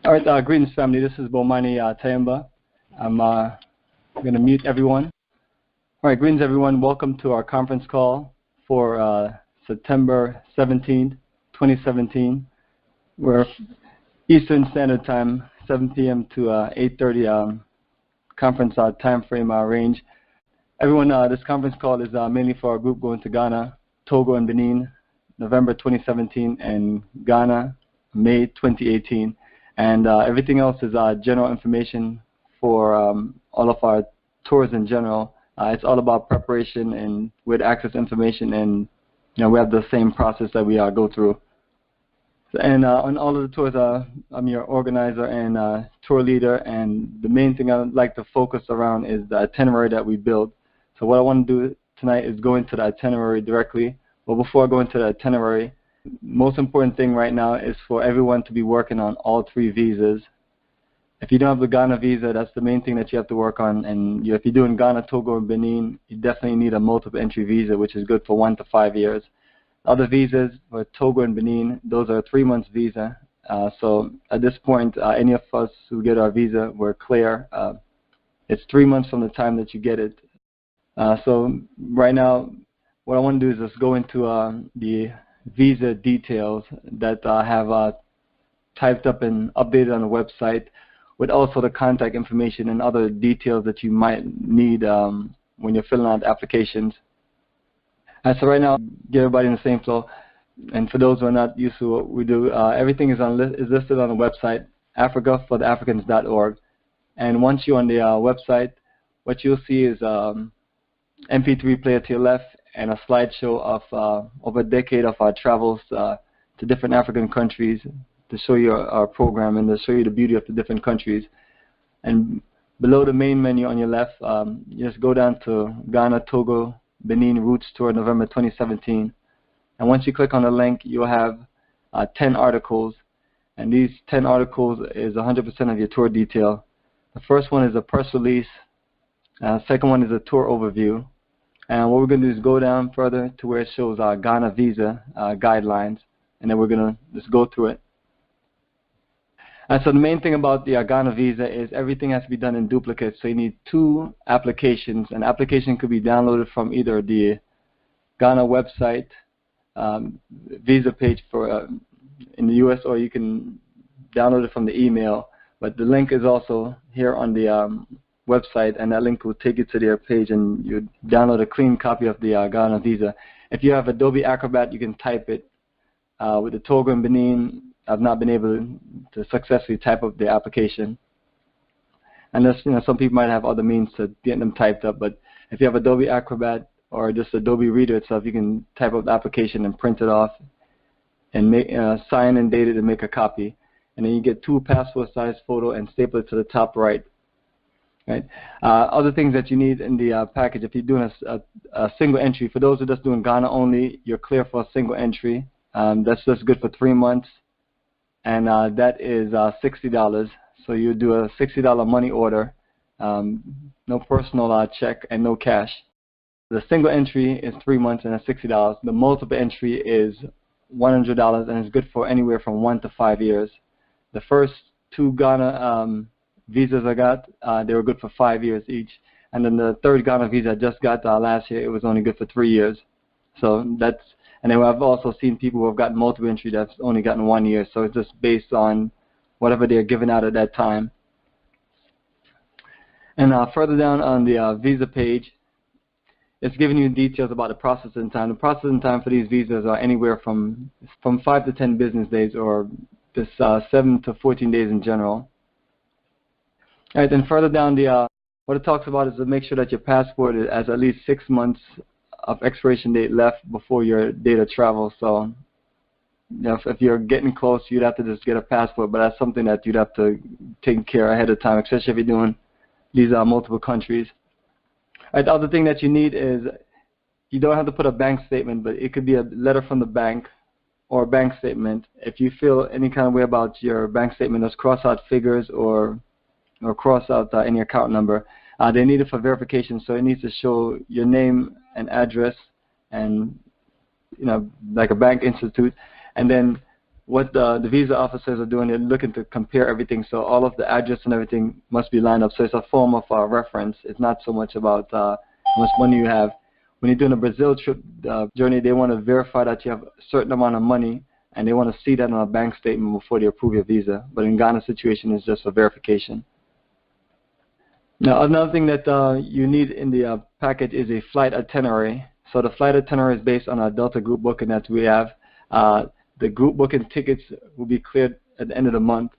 All right, greetings, family. This is Bomani Tayamba. I'm going to mute everyone. All right, greetings, everyone. Welcome to our conference call for September 17th, 2017. We're Eastern Standard Time, 7 p.m. to 8:30 conference time frame range. Everyone, this conference call is mainly for our group going to Ghana, Togo and Benin, November 2017, and Ghana, May 2018. And everything else is general information for all of our tours in general. It's all about preparation and with access information, and we have the same process that we go through. And on all of the tours, I'm your organizer and tour leader, and the main thing I'd like to focus around is the itinerary that we build. So what I want to do tonight is go into the itinerary directly. But before I go into the itinerary, most important thing right now is for everyone to be working on all 3 visas. If you don't have the Ghana visa, that's the main thing that you have to work on. And if you're doing Ghana, Togo, and Benin, you definitely need a multiple entry visa, which is good for 1 to 5 years. Other visas for Togo and Benin, those are 3 months visa. So at this point, any of us who get our visa, we're clear. It's 3 months from the time that you get it. So right now, what I want to do is just go into the visa details that I have typed up and updated on the website, with also the contact information and other details that you might need when you're filling out applications. And so right now, get everybody in the same flow. And for those who are not used to what we do, everything is listed on the website, africafortheafricans.org. And once you're on the website, what you'll see is MP3 player to your left and a slideshow of over a decade of our travels to different African countries to show you our program and to show you the beauty of the different countries. And below the main menu on your left, you just go down to Ghana, Togo, Benin Roots Tour November 2017. And once you click on the link, you'll have 10 articles. And these 10 articles is 100% of your tour detail. The first one is a press release. Second one is a tour overview. And what we're going to do is go down further to where it shows our Ghana visa guidelines, and then we're going to just go through it. And so the main thing about the Ghana visa is everything has to be done in duplicate. So you need 2 applications. An application could be downloaded from either the Ghana website visa page for in the U.S., or you can download it from the email. But the link is also here on the website, and that link will take you to their page, and you download a clean copy of the Ghana visa. If you have Adobe Acrobat, you can type it. With the Togo and Benin, I've not been able to successfully type up the application. Unless some people might have other means to get them typed up, but if you have Adobe Acrobat or just Adobe Reader itself, you can type up the application and print it off and make, sign and date it and make a copy. And then you get 2 passport-sized photos and staple it to the top right. Right. Other things that you need in the package, if you're doing a single entry, for those who are just doing Ghana only, you're clear for a single entry. That's just good for 3 months, and that is $60. So you do a $60 money order, no personal check and no cash. The single entry is 3 months and it's $60. The multiple entry is $100, and it's good for anywhere from 1 to 5 years. The first 2 Ghana visas I got, they were good for 5 years each. And then the 3rd Ghana visa I just got last year, it was only good for 3 years. So that's, and then I've also seen people who have gotten multiple entry that's only gotten 1 year. So it's just based on whatever they're giving out at that time. And further down on the visa page, it's giving you details about the processing time. The processing time for these visas are anywhere from 5 to 10 business days, or just 7 to 14 days in general. All right, then further down, what it talks about is to make sure that your passport has at least 6 months of expiration date left before your date of travel. So if you're getting close, you'd have to just get a passport, but that's something that you'd have to take care of ahead of time, especially if you're doing these multiple countries. All right, the other thing that you need is, you don't have to put a bank statement, but it could be a letter from the bank or a bank statement. If you feel any kind of way about your bank statement, just cross out figures or cross out any account number. They need it for verification, so it needs to show your name and address, and like a bank institute. And then what the visa officers are doing, they're looking to compare everything. So all of the address and everything must be lined up. So it's a form of reference. It's not so much about how much money you have. When you're doing a Brazil trip journey, they want to verify that you have a certain amount of money, and they want to see that on a bank statement before they approve your visa. But in Ghana's situation, it's just a verification. Now, another thing that you need in the package is a flight itinerary. So the flight itinerary is based on a Delta group booking that we have. The group booking tickets will be cleared at the end of the month.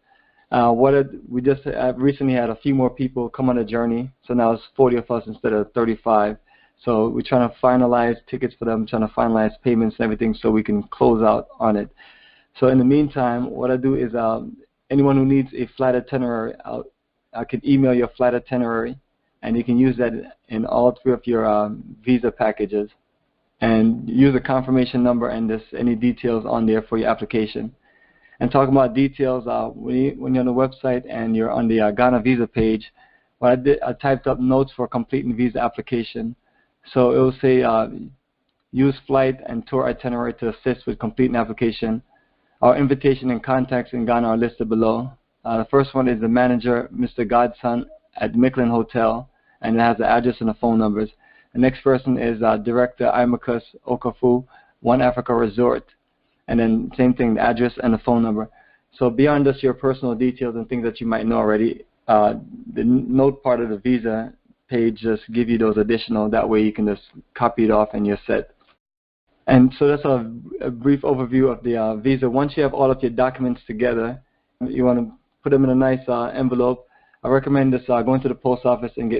We just recently had a few more people come on the journey, so now it's 40 of us instead of 35. So we're trying to finalize tickets for them, trying to finalize payments and everything so we can close out on it. So in the meantime, what I do is anyone who needs a flight itinerary, I can email your flight itinerary, and you can use that in all three of your visa packages, and use a confirmation number and any details on there for your application. And talking about details, when you're on the website and you're on the Ghana visa page, what I did, I typed up notes for completing visa application. So it will say, use flight and tour itinerary to assist with completing application. Our invitation and contacts in Ghana are listed below. The first one is the manager, Mr. Godson, at Micklin Hotel, and it has the address and the phone numbers. The next person is Director Imacus Okafu, One Africa Resort, and then same thing, the address and the phone number. So beyond just your personal details and things that you might know already, the note part of the visa page just give you those additional. That way you can just copy it off and you're set. And so that's a brief overview of the visa. Once you have all of your documents together, you want to put them in a nice envelope. I recommend this going to the post office and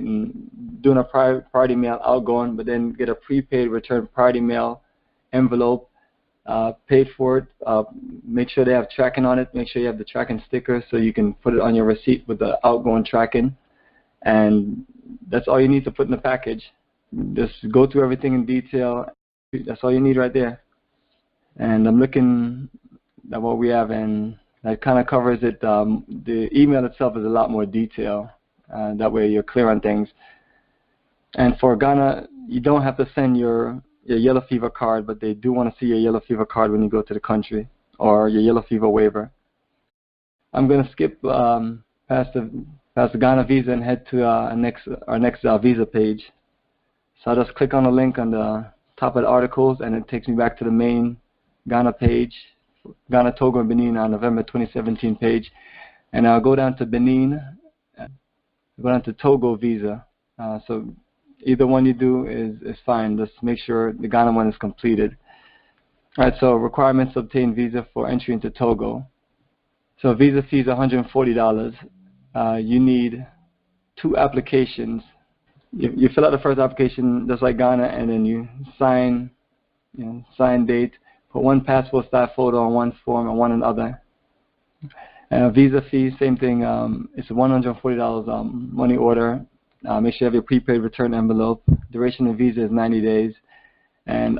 doing a priority mail outgoing, but then get a prepaid return priority mail envelope, paid for it. Make sure they have tracking on it. Make sure you have the tracking sticker so you can put it on your receipt with the outgoing tracking. And that's all you need to put in the package. Just go through everything in detail. That's all you need right there. And I'm looking at what we have, and that kind of covers it. The email itself is a lot more detail. That way you're clear on things. And for Ghana, you don't have to send your yellow fever card, but they do want to see your yellow fever card when you go to the country, or your yellow fever waiver. I'm going to skip past the Ghana visa and head to our next visa page. So I'll just click on the link on the top of the articles, and it takes me back to the main Ghana page, Ghana, Togo, and Benin on November 2017 page. And I'll go down to Benin, go down to Togo visa. So either one you do is fine. Just make sure the Ghana one is completed. All right, so requirements to obtain visa for entry into Togo. So visa fee is $140. You need 2 applications. You fill out the first application just like Ghana, and then you sign date, put 1 passport style photo on one form and one on the other. Visa fee, same thing. It's $140 money order. Make sure you have your prepaid return envelope. Duration of visa is 90 days, and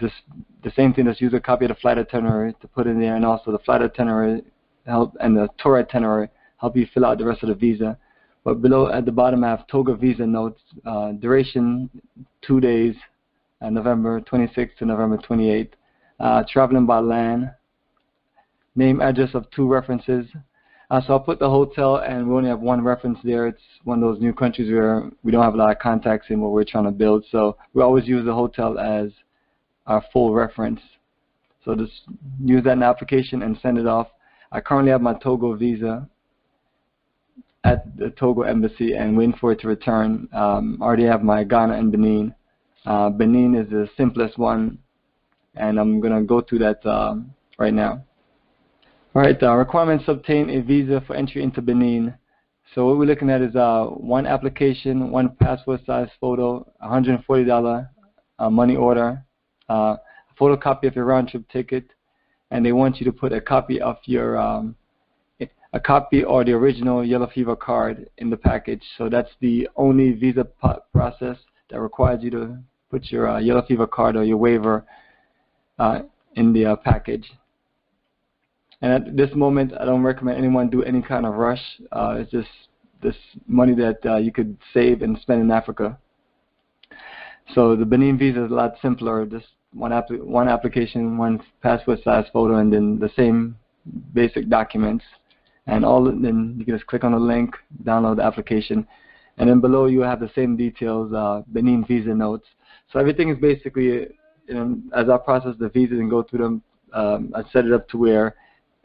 just the same thing. Just use a copy of the flight itinerary to put in there, and also the flight itinerary and the tour itinerary help you fill out the rest of the visa. But below at the bottom I have Togo visa notes. Duration 2 days, November 26th to November 28th. Traveling by land. Name, address of 2 references. So I'll put the hotel, and we only have 1 reference there. It's one of those new countries where we don't have a lot of contacts in what we're trying to build. So we always use the hotel as our full reference. So just use that in the application and send it off. I currently have my Togo visa at the Togo embassy and waiting for it to return. I already have my Ghana and Benin. Benin is the simplest one, and I'm going to go through that right now. All right, requirements to obtain a visa for entry into Benin. So what we're looking at is 1 application, 1 passport size photo, $140 money order, a photocopy of your round trip ticket, and they want you to put a copy of your a copy or the original yellow fever card in the package. So that's the only visa process that requires you to put your yellow fever card or your waiver in the package. And at this moment, I don't recommend anyone do any kind of rush. It's just this money that you could save and spend in Africa. So the Benin visa is a lot simpler. Just one application, one passport size photo, and then the same basic documents. And then you can just click on the link, download the application, and then below you have the same details, Benin visa notes. So everything is basically, as I process the visas and go through them, I set it up to where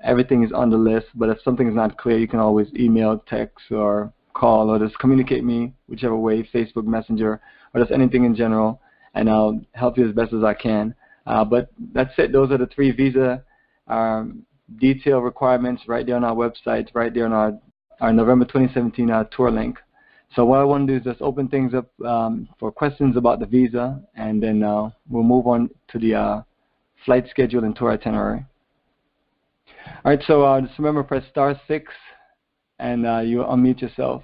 everything is on the list. But if something is not clear, you can always email, text, or call, or just communicate me whichever way, Facebook Messenger, or just anything in general, and I'll help you as best as I can. But that's it. Those are the 3 visa detail requirements right there on our website, right there on our November 2017 tour link. So what I want to do is just open things up for questions about the visa, and then we'll move on to the flight schedule and tour itinerary. All right, so just remember, press *6, and you unmute yourself.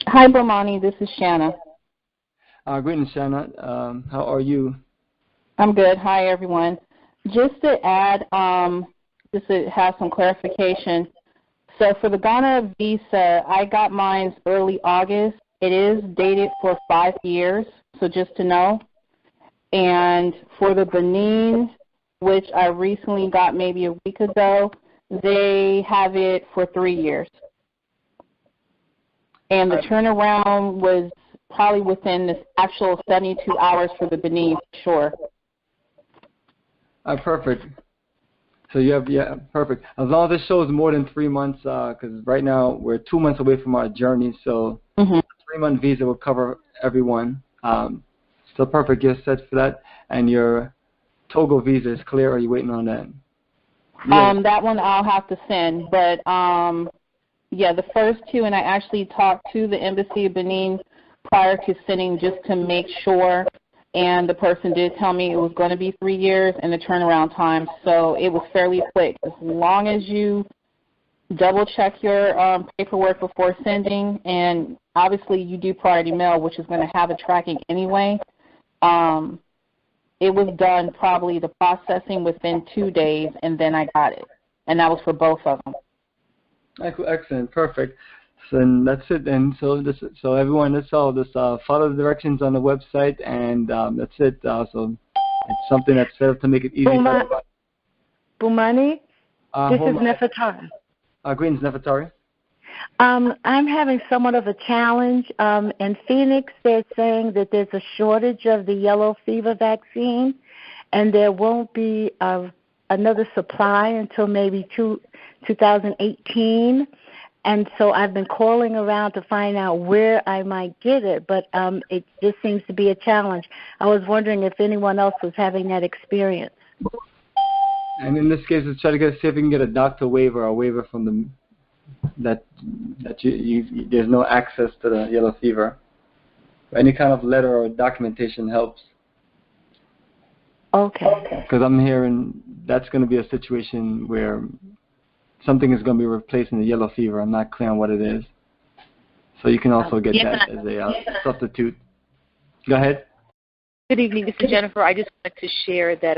Hi, Bomani. This is Shanna. Greetings, Shanna. How are you? I'm good. Hi, everyone. Just to add, just to have some clarification. So for the Ghana visa, I got mine early August. It is dated for 5 years, so just to know. And for the Benin, which I recently got maybe a week ago, they have it for 3 years. And the turnaround was probably within this actual 72 hours for the Benin, for sure. Perfect. So you have, perfect. As long as it shows more than 3 months, because right now we're 2 months away from our journey, so a 3-month visa will cover everyone. So perfect, you're set for that. And your Togo visa is clear, or are you waiting on that? That one I'll have to send, but yeah, the first 2, and I actually talked to the Embassy of Benin prior to sending just to make sure, and the person did tell me it was going to be 3 years and the turnaround time, so it was fairly quick. As long as you double-check your paperwork before sending, and obviously you do priority mail, which is going to have a tracking anyway, it was done probably the processing within 2 days, and then I got it, and that was for both of them. Excellent, perfect. So that's it. And so everyone, that's all. Just follow the directions on the website, and that's it. So it's something that's set up to make it easy for everybody. Bumani, this is Nefertari. Greetings, Nefertari. I'm having somewhat of a challenge. In Phoenix, they're saying that there's a shortage of the yellow fever vaccine, and there won't be another supply until maybe 2018. And so I've been calling around to find out where I might get it, but it just seems to be a challenge. I was wondering if anyone else was having that experience. And in this case, let's try to see if we can get a doctor waiver or a waiver from the that there's no access to the yellow fever. Any kind of letter or documentation helps. Okay. Because I'm hearing that's going to be a situation where something is going to be replacing the yellow fever. I'm not clear on what it is. So you can also get that as a substitute. Go ahead. Good evening, this is Jennifer. I just wanted to share that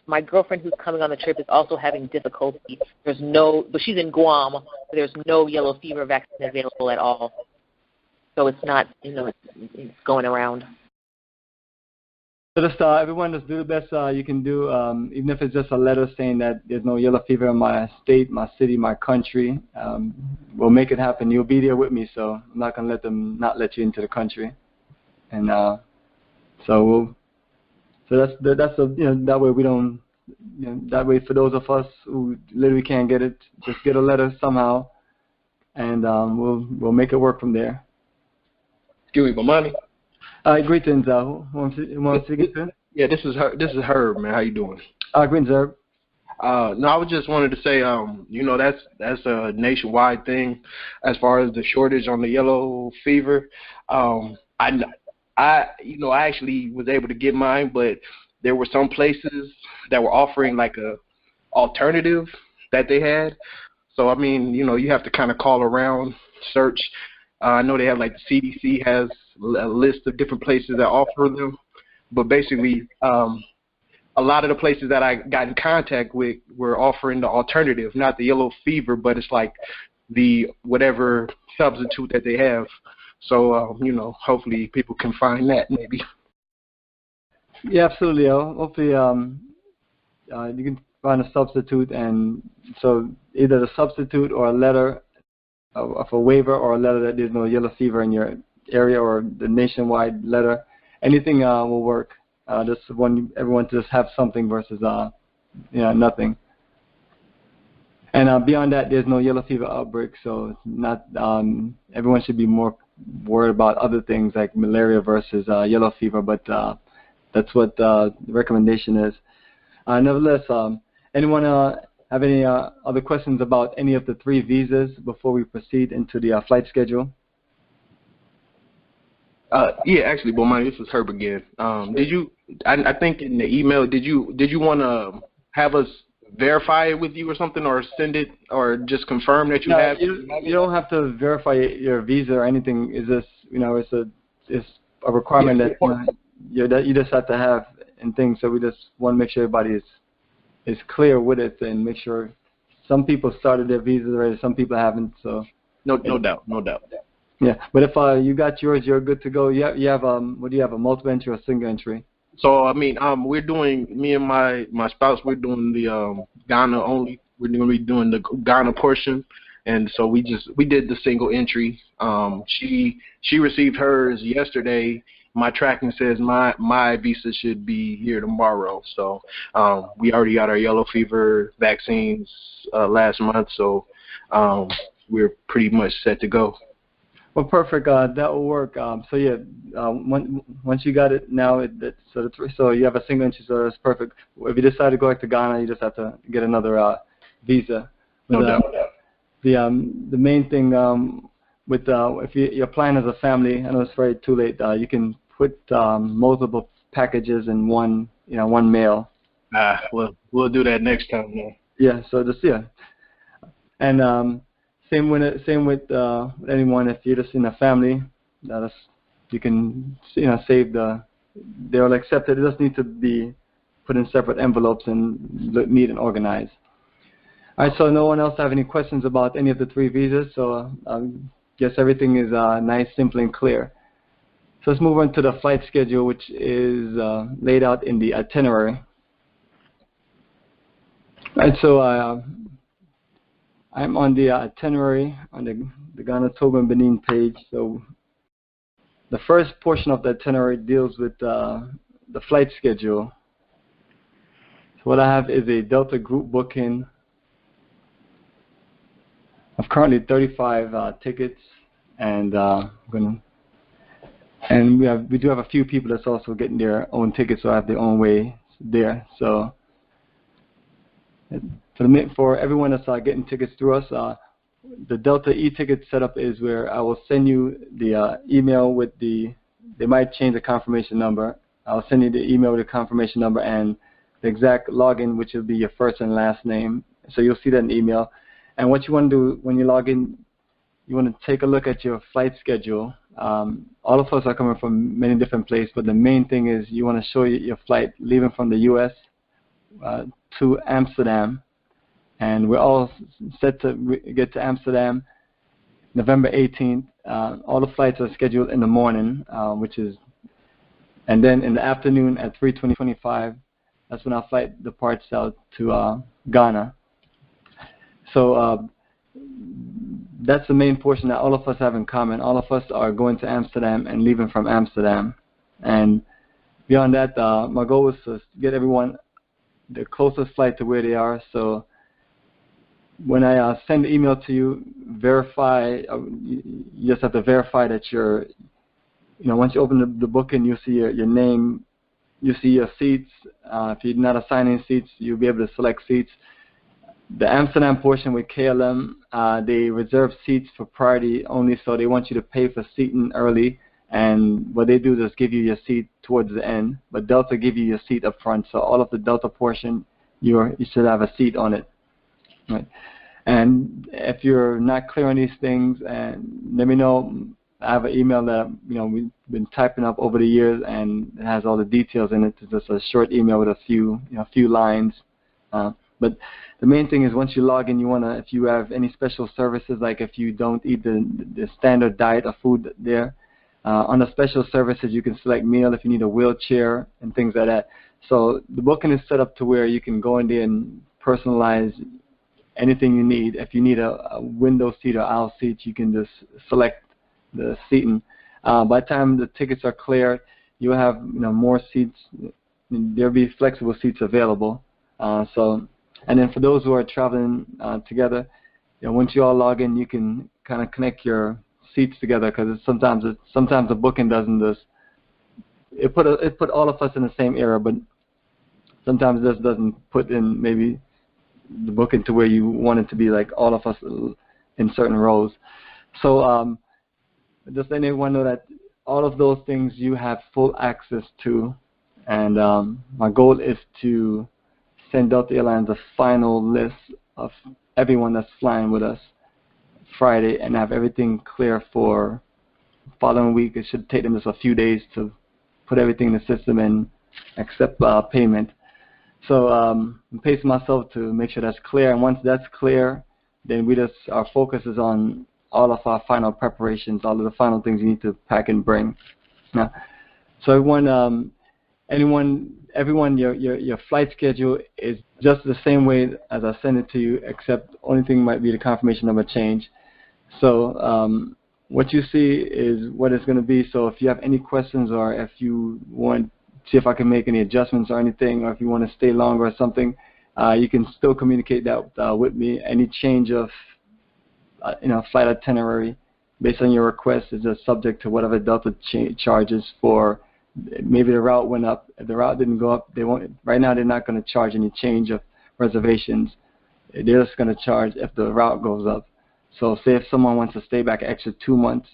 my girlfriend who's coming on the trip is also having difficulty. But she's in Guam. So there's no yellow fever vaccine available at all. So it's not, it's going around. So just everyone, just do the best you can do, even if it's just a letter saying that there's no yellow fever in my state, my city, my country. We'll make it happen. You'll be there with me, so I'm not going to let them not let you into the country. And so that's that way we don't, that way for those of us who literally can't get it, just get a letter somehow, and we'll make it work from there. Excuse me, Bomani. Greetings. Who wants to speak to? Yeah, this is Herb, man. How you doing? Greetings, Herb. No, I was just wanted to say, that's a nationwide thing as far as the shortage on the yellow fever. I actually was able to get mine, but there were some places that were offering like a alternative that they had. So I mean, you have to kind of call around, search. I know they have like the CDC has a list of different places that offer them, but basically, a lot of the places that I got in contact with were offering the alternative, not the yellow fever, but it's like the whatever substitute that they have. So, hopefully people can find that maybe. Yeah, absolutely. Hopefully, you can find a substitute, and so either the substitute or a letter of a waiver, or a letter that there's no yellow fever in your area, or the nationwide letter. Anything will work. Just everyone to just have something versus nothing. And beyond that, there's no yellow fever outbreak, so it's not. Everyone should be more worried about other things like malaria versus yellow fever, but that's what the recommendation is. Nevertheless, anyone have any other questions about any of the 3 visas before we proceed into the flight schedule? Yeah, actually, Bomani, this is Herb again. Did you? I think in the email, did you want to have us verify it with you or something, or send it, or just confirm that you have? You don't have to verify your visa or anything. It's just it's a requirement that you just have to have and things. So we just want to make sure everybody is clear with it, and make sure some people started their visas already, some people haven't. So no doubt. Yeah, but if you got yours, you're good to go. You have what do you have, a multiple entry or a single entry? So I mean, we're doing, me and my spouse, we're doing the Ghana only. We're going to be doing the Ghana portion, and so we did the single entry. She received hers yesterday. My tracking says my visa should be here tomorrow. So we already got our yellow fever vaccines last month, so we're pretty much set to go. Well, perfect. That will work. So yeah, once you got it now, so you have a single entry, so that's perfect. If you decide to go back to Ghana, you just have to get another visa. No doubt. The main thing with if you're applying as a family, I know it's very too late. You can put multiple packages in one mail. We'll do that next time. Yeah. So and same with anyone. If you're just in a family, you can save they'll accept it. It doesn't need to be put in separate envelopes and look neat and organized. All right. So no one else have any questions about any of the 3 visas. So guess everything is nice, simple, and clear. So let's move on to the flight schedule, which is laid out in the itinerary. All right. So I'm on the itinerary on the Ghana, Togo, and Benin page. So the first portion of the itinerary deals with the flight schedule. So what I have is a Delta group booking of currently 35 tickets, and we do have a few people that's also getting their own tickets, so I have their own way there. So for everyone that's getting tickets through us, the Delta e-ticket setup is where I will send you the email with they might change the confirmation number. I'll send you the email with the confirmation number and the exact login, which will be your first and last name. So you'll see that in the email. And what you want to do when you log in, you want to take a look at your flight schedule. All of us are coming from many different places, but the main thing is you want to show your flight leaving from the U.S. To Amsterdam. And we're all set to get to Amsterdam November 18th. All the flights are scheduled in the morning, and then in the afternoon at 3:25, that's when our flight departs out to Ghana. So that's the main portion that all of us have in common. All of us are going to Amsterdam and leaving from Amsterdam. And beyond that, my goal was to get everyone the closest flight to where they are. So when I send the email to you, verify. You just have to verify that you're. Once you open the booking, you'll see your name. You see your seats. If you're not assigning seats, you'll be able to select seats. The Amsterdam portion with KLM, they reserve seats for priority only, so they want you to pay for seating early. And what they do is give you your seat towards the end. But Delta give you your seat up front. So all of the Delta portion, you should have a seat on it. Right. And if you're not clear on these things, and let me know. I have an email that we've been typing up over the years, and it has all the details in it. It's just a short email with a few lines. But the main thing is once you log in, you want to, if you have any special services, like if you don't eat the standard diet of food there, Under special services, you can select meal if you need a wheelchair and things like that. So the booking is set up to where you can go in there and personalize anything you need. If you need a window seat or aisle seat, you can just select the seating. By the time the tickets are cleared, you'll have more seats. There'll be flexible seats available. And then for those who are traveling together, once you all log in, you can kind of connect your seats together, because sometimes the booking doesn't just it put all of us in the same area, but sometimes this doesn't put in maybe the booking to where you want it to be, like all of us in certain rows. So just letting everyone know that all of those things you have full access to, and my goal is to send Delta Airlines a final list of everyone that's flying with us Friday and have everything clear for following week. It should take them just a few days to put everything in the system and accept payment. So I'm pacing myself to make sure that's clear, and once that's clear, then our focus is on all of our final preparations, all of the final things you need to pack and bring. Now, so everyone, your flight schedule is just the same way as I send it to you, except only thing might be the confirmation number change. So what you see is what it's going to be. So if you have any questions, or if you want to see if I can make any adjustments or anything, or if you want to stay longer or something, you can still communicate that with me. Any change of flight itinerary based on your request is just subject to whatever Delta charges for. Maybe the route went up. If the route didn't go up, they won't. Right now, they're not going to charge any change of reservations. They're just going to charge if the route goes up. So say if someone wants to stay back an extra 2 months,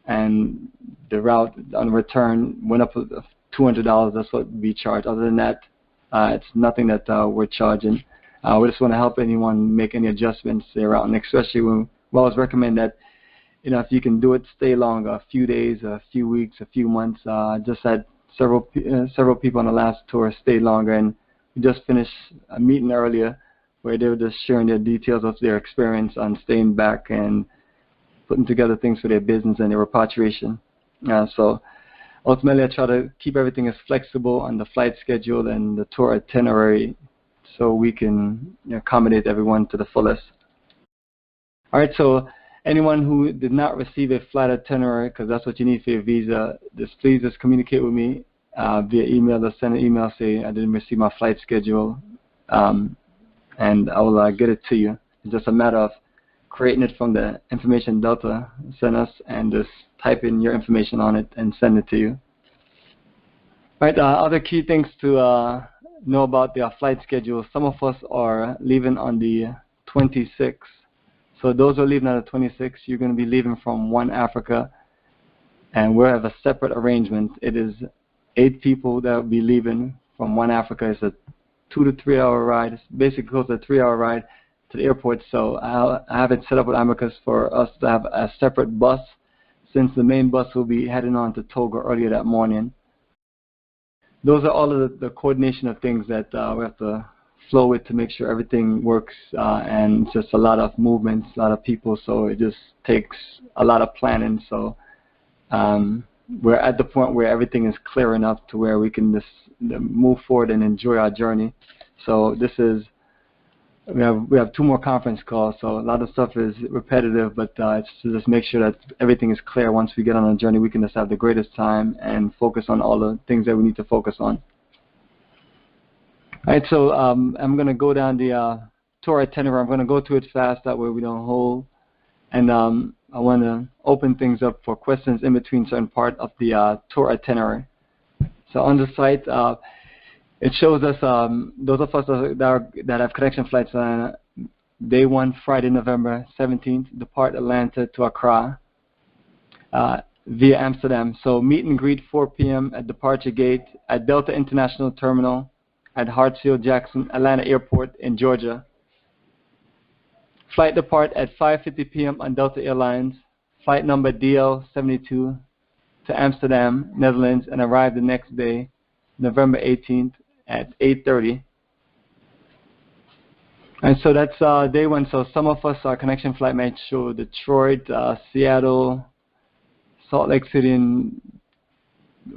and the route on return went up $200, that's what we charge. Other than that, it's nothing that we're charging. We just want to help anyone make any adjustments to their route, and especially when we always recommend that, if you can do it, stay longer, a few days, a few weeks, a few months. Just had several people on the last tour stay longer, and we just finished a meeting earlier where they were just sharing their details of their experience on staying back and putting together things for their business and their repatriation. So ultimately, I try to keep everything as flexible on the flight schedule and the tour itinerary so we can accommodate everyone to the fullest. All right, so anyone who did not receive a flight itinerary, because that's what you need for your visa, please just communicate with me via email, or send an email saying I didn't receive my flight schedule, and I will get it to you. It's just a matter of creating it from the information Delta sent us and just type in your information on it and send it to you. All right, other key things to know about the flight schedule. Some of us are leaving on the 26th. So those who are leaving on the 26th, you're going to be leaving from One Africa, and we'll have a separate arrangement. It is 8 people that will be leaving from One Africa. It's a 2 to 3 hour ride. It's basically close to a 3 hour ride to the airport. So I have it set up with Amicus for us to have a separate bus, since the main bus will be heading on to Togo earlier that morning. Those are all of the coordination of things that we have to flow with to make sure everything works, and it's just a lot of movements, a lot of people, so it just takes a lot of planning. So we're at the point where everything is clear enough to where we can just move forward and enjoy our journey. So we have 2 more conference calls, so a lot of stuff is repetitive, but it's to just make sure that everything is clear. Once we get on a journey, we can just have the greatest time and focus on all the things that we need to focus on. All right, so I'm going to go down the tour itinerary. I'm going to go through it fast, that way we don't hold. And I want to open things up for questions in between certain part of the tour itinerary. So on the site, it shows us those of us that have connection flights on day 1, Friday, November 17th, depart Atlanta to Accra via Amsterdam. So meet and greet 4 p.m. at departure gate at Delta International Terminal at Hartsfield-Jackson Atlanta Airport in Georgia. Flight depart at 5:50 p.m. on Delta Airlines, flight number DL72 to Amsterdam, Netherlands, and arrive the next day, November 18th at 8:30. And so that's day 1. So some of us, our connection flight might show Detroit, Seattle, Salt Lake City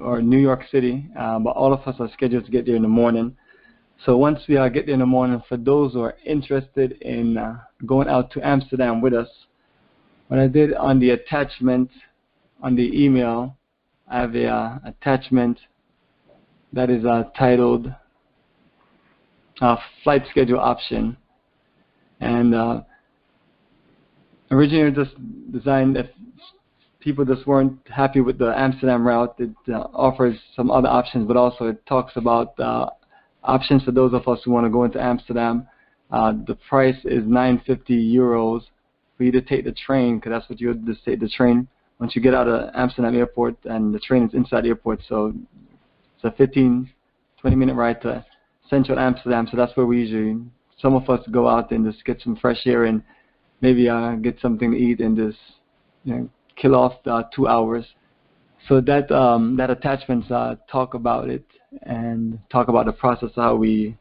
or New York City, but all of us are scheduled to get there in the morning. So once we get there in the morning, for those who are interested in going out to Amsterdam with us, what I did on the attachment on the email, I have a attachment that is titled Flight Schedule Option. And originally just designed if people just weren't happy with the Amsterdam route, it offers some other options, but also it talks about options for those of us who want to go into Amsterdam. The price is €950 for you to take the train, because that's what you would just take the train once you get out of Amsterdam airport, and the train is inside the airport. So it's a 15-20 minute ride to central Amsterdam. So that's where we usually, some of us go out and just get some fresh air and maybe get something to eat and just kill off 2 hours. So that attachments talk about it and talk about the process of how we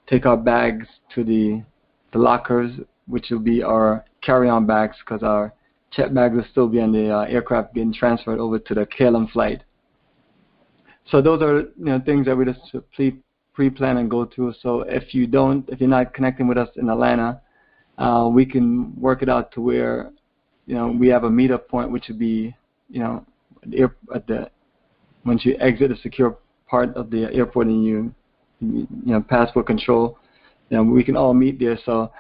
take our bags to the lockers, which will be our carry-on bags, because our check bags will still be on the aircraft getting transferred over to the KLM flight. So those are things that we just pre-plan and go through. So if you're not connecting with us in Atlanta, we can work it out to where we have a meetup point, which would be once you exit the secure part of the airport and you passport control, we can all meet there. So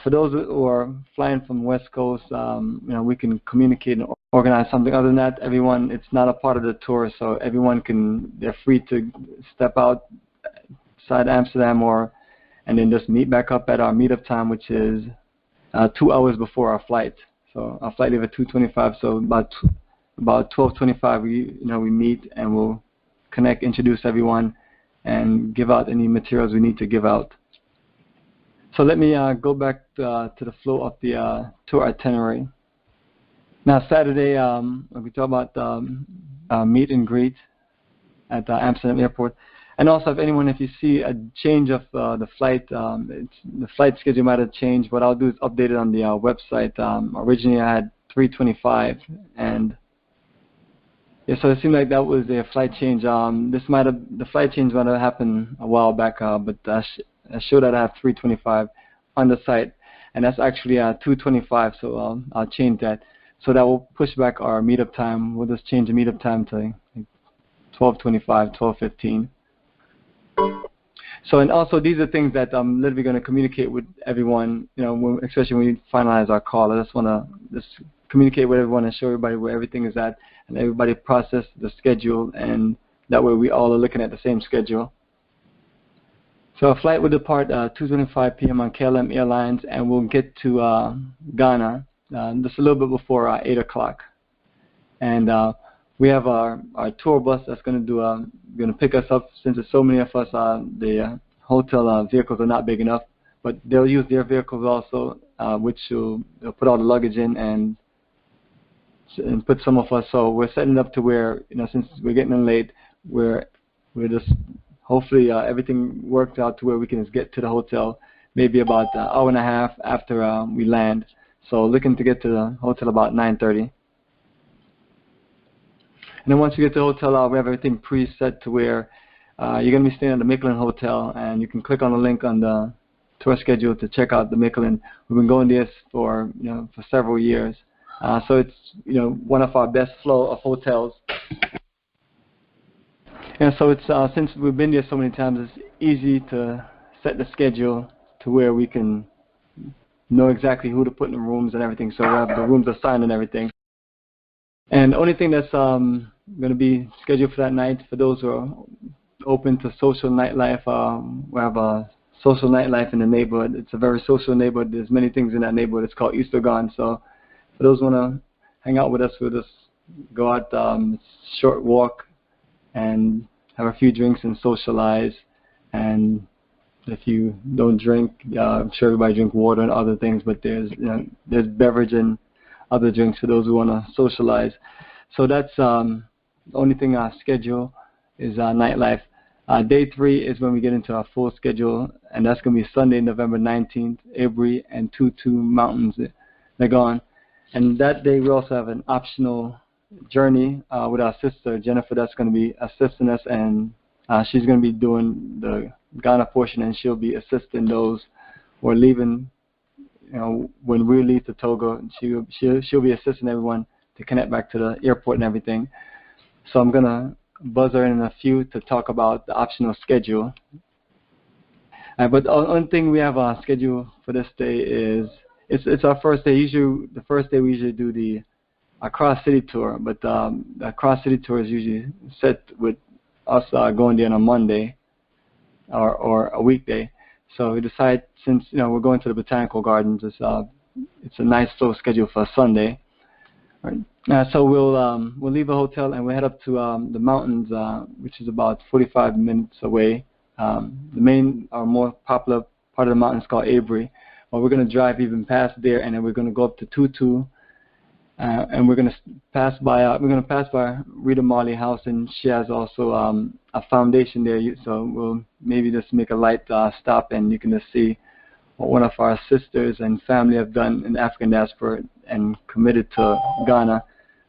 for those who are flying from West Coast, we can communicate and organize something. Other than that, everyone, it's not a part of the tour, so everyone they're free to step outside Amsterdam and then just meet back up at our meetup time, which is 2 hours before our flight. So our flight leaves at 2:25. So about 12:25, we meet and we'll connect, introduce everyone, and give out any materials we need to give out. So let me go back to the flow of the tour itinerary. Now Saturday, we talk about meet and greet at Amsterdam Airport. And also, if you see a change of the flight, the flight schedule might have changed. What I'll do is update it on the website. Originally, I had 3:25, and so it seemed like that was a flight change. The flight change might have happened a while back, but I showed that I have 3:25 on the site, and that's actually 2:25. So I'll change that. So that will push back our meetup time. We'll just change the meetup time to 12:25, 12:15. So, and also these are things that I'm literally going to communicate with everyone, especially when we finalize our call. I just want to communicate with everyone and show everybody where everything is at, and everybody process the schedule, and that way we all are looking at the same schedule. So our flight will depart 2:25 p.m. on KLM Airlines, and we'll get to Ghana just a little bit before 8 o'clock. And we have our tour bus that's going to pick us up. Since there's so many of us, the hotel vehicles are not big enough, but they'll use their vehicles also, which they'll put all the luggage in and put some of us. So we're setting up to where, since we're getting in late, we're just hopefully everything works out to where we can just get to the hotel maybe about an hour and a half after we land. So looking to get to the hotel about 9:30. And then once you get to the hotel, we have everything preset to where you're going to be staying at the Michelin Hotel, and you can click on the link on the tour schedule to check out the Michelin. We've been going there for several years, so it's one of our best flow of hotels. And so it's since we've been there so many times, it's easy to set the schedule to where we can know exactly who to put in the rooms and everything. So we have the rooms assigned and everything. And the only thing that's going to be scheduled for that night, for those who are open to social nightlife, we have a social nightlife in the neighborhood. It's a very social neighborhood. There's many things in that neighborhood. It's called Eastergone. So for those who want to hang out with us, we'll just go out, short walk, and have a few drinks and socialize. And if you don't drink, I'm sure everybody drink water and other things, but there's beverage and other drinks for those who want to socialize. So that's the only thing our schedule is nightlife. Day 3 is when we get into our full schedule, and that's going to be Sunday, November 19th, Avery and Tutu Mountains, they're gone. And that day we also have an optional journey with our sister Jennifer that's going to be assisting us, and she's going to be doing the Ghana portion, and she'll be assisting those who are leaving. When we leave to Togo, she'll be assisting everyone to connect back to the airport and everything. So I'm gonna buzz her in a few to talk about the optional schedule. But the only thing we have scheduled for this day is it's our first day. Usually, the first day we usually do the cross city tour, but the cross city tour is usually set with us going there on a Monday or a weekday. So we decide, since we're going to the botanical gardens, it's a nice slow schedule for Sunday. Right. So we'll leave the hotel and we'll head up to the mountains, which is about 45 minutes away. The main or more popular part of the mountain is called Avery. Well, we're going to drive even past there, and then we're going to go up to Tutu, and we're going to pass by Rita Marley house, and she has also a foundation there. So we'll maybe just make a light stop, and you can just see what one of our sisters and family have done in the African diaspora and committed to Ghana.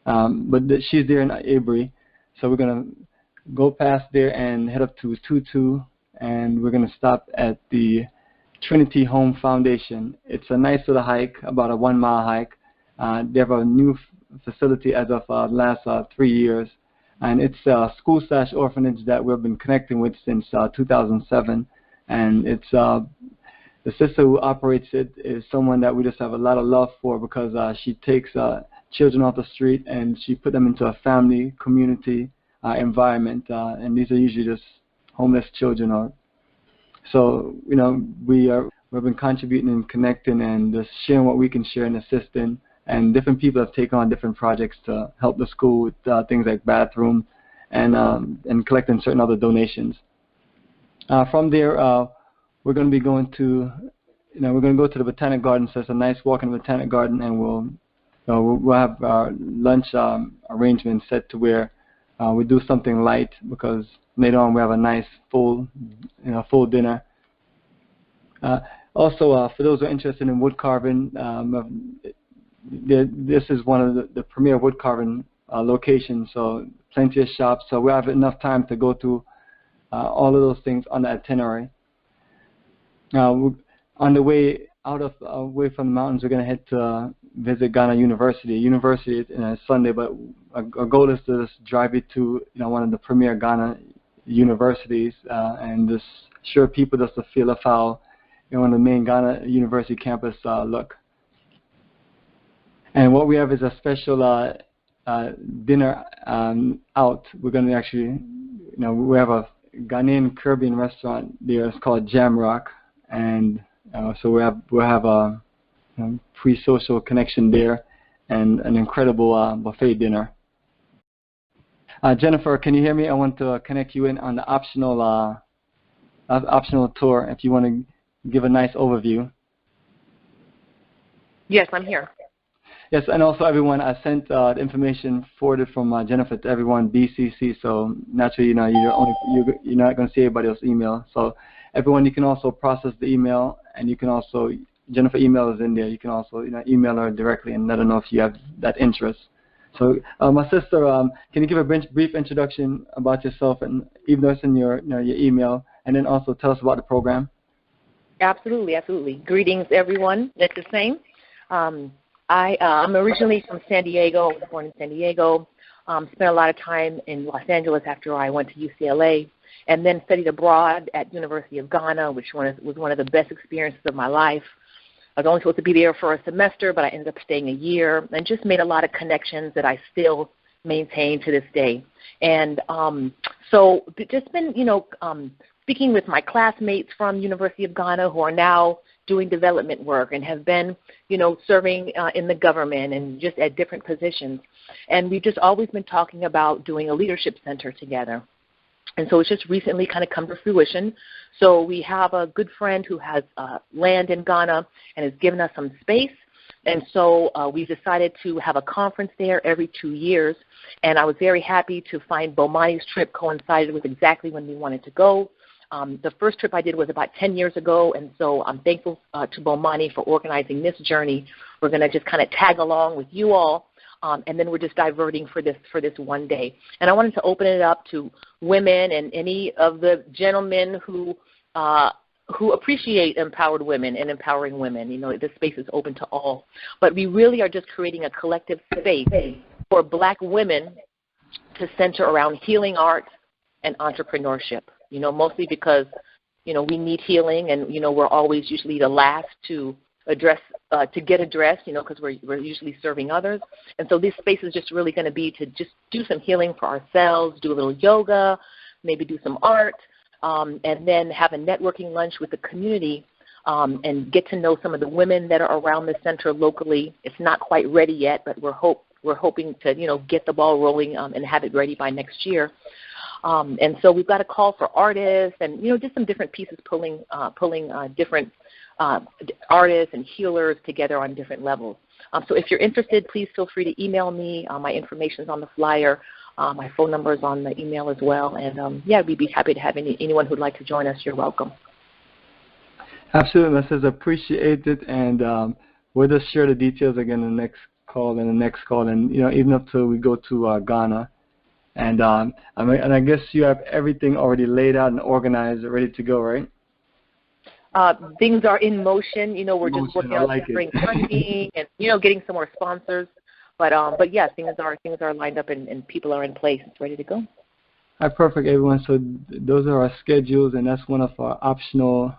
But she's there in Avery, so we're going to go past there and head up to Tutu, and we're going to stop at the Trinity Home Foundation. It's a nice little hike, about a 1 mile hike. They have a new facility as of the last 3 years, and it's a school/orphanage that we've been connecting with since 2007, and it's the sister who operates it is someone that we just have a lot of love for, because she takes children off the street and she put them into a family community environment, and these are usually just homeless children. So we've been contributing and connecting and just sharing what we can share and assisting. And different people have taken on different projects to help the school with things like bathroom and collecting certain other donations. From there, we're going to be going to, we're going to go to the Botanic Garden. So it's a nice walk in the Botanic Garden, and we'll have our lunch arrangement set to where we do something light, because later on we have a nice full dinner. Also, for those who are interested in wood carving, this is one of the premier wood carving locations, so plenty of shops. So we have enough time to go through all of those things on the itinerary. On the way away from the mountains, we're going to head to visit Ghana University. University is Sunday, but our goal is to just drive you to one of the premier Ghana universities and just show people just a feel of how one of the main Ghana University campus look. And what we have is a special dinner out. We're going to actually, we have a Ghanaian Caribbean restaurant there. It's called Jam Rock, and so we'll have a pre-social connection there and an incredible buffet dinner. Jennifer, can you hear me? I want to connect you in on the optional tour. If you want to give a nice overview. Yes, I'm here. Yes, and also everyone, I sent the information forwarded from Jennifer to everyone, BCC. So naturally, you're not going to see everybody else's email. So everyone, you can also process the email, and you can also, Jennifer email is in there. You can also email her directly and let her know if you have that interest. So my sister, can you give a brief introduction about yourself, and even though it's in your email, and then also tell us about the program? Absolutely, absolutely. Greetings, everyone. That's the same. I'm originally from San Diego. I was born in San Diego. Spent a lot of time in Los Angeles after I went to UCLA, and then studied abroad at University of Ghana, which was one of the best experiences of my life. I was only supposed to be there for a semester, but I ended up staying a year, and just made a lot of connections that I still maintain to this day. And so just been, speaking with my classmates from University of Ghana who are now doing development work and have been, serving in the government and just at different positions. And we've just always been talking about doing a leadership center together. And so it's just recently kind of come to fruition. So we have a good friend who has land in Ghana and has given us some space. And so we decided to have a conference there every 2 years. And I was very happy to find Bomani's trip coincided with exactly when we wanted to go. The first trip I did was about 10 years ago, and so I'm thankful to Bomani for organizing this journey. We're going to just kind of tag along with you all, and then we're just diverting for this one day. And I wanted to open it up to women and any of the gentlemen who appreciate empowered women and empowering women. You know, this space is open to all. But we really are just creating a collective space for Black women to center around healing art and entrepreneurship. You know, mostly because, you know, we need healing, and, you know, we're always usually the last to get addressed, you know, because we're usually serving others. And so this space is just really going to be to just do some healing for ourselves, do a little yoga, maybe do some art, and then have a networking lunch with the community, and get to know some of the women that are around the center locally. It's not quite ready yet, but we're hoping to, you know, get the ball rolling and have it ready by next year. And so we've got a call for artists and, you know, just some different pieces pulling different artists and healers together on different levels. So if you're interested, please feel free to email me. My information is on the flyer. My phone number is on the email as well. And, yeah, we'd be happy to have anyone who'd like to join us. You're welcome. Absolutely, Mrs. Appreciate it. And we'll just share the details again in the next call and the next call. And, you know, even up till we go to Ghana. And I guess you have everything already laid out and organized, ready to go, right? Things are in motion. You know, we're just working on bring funding and, you know, getting some more sponsors. But yeah, things are lined up and people are in place. It's ready to go. All right, perfect, everyone. So those are our schedules, and that's one of our optional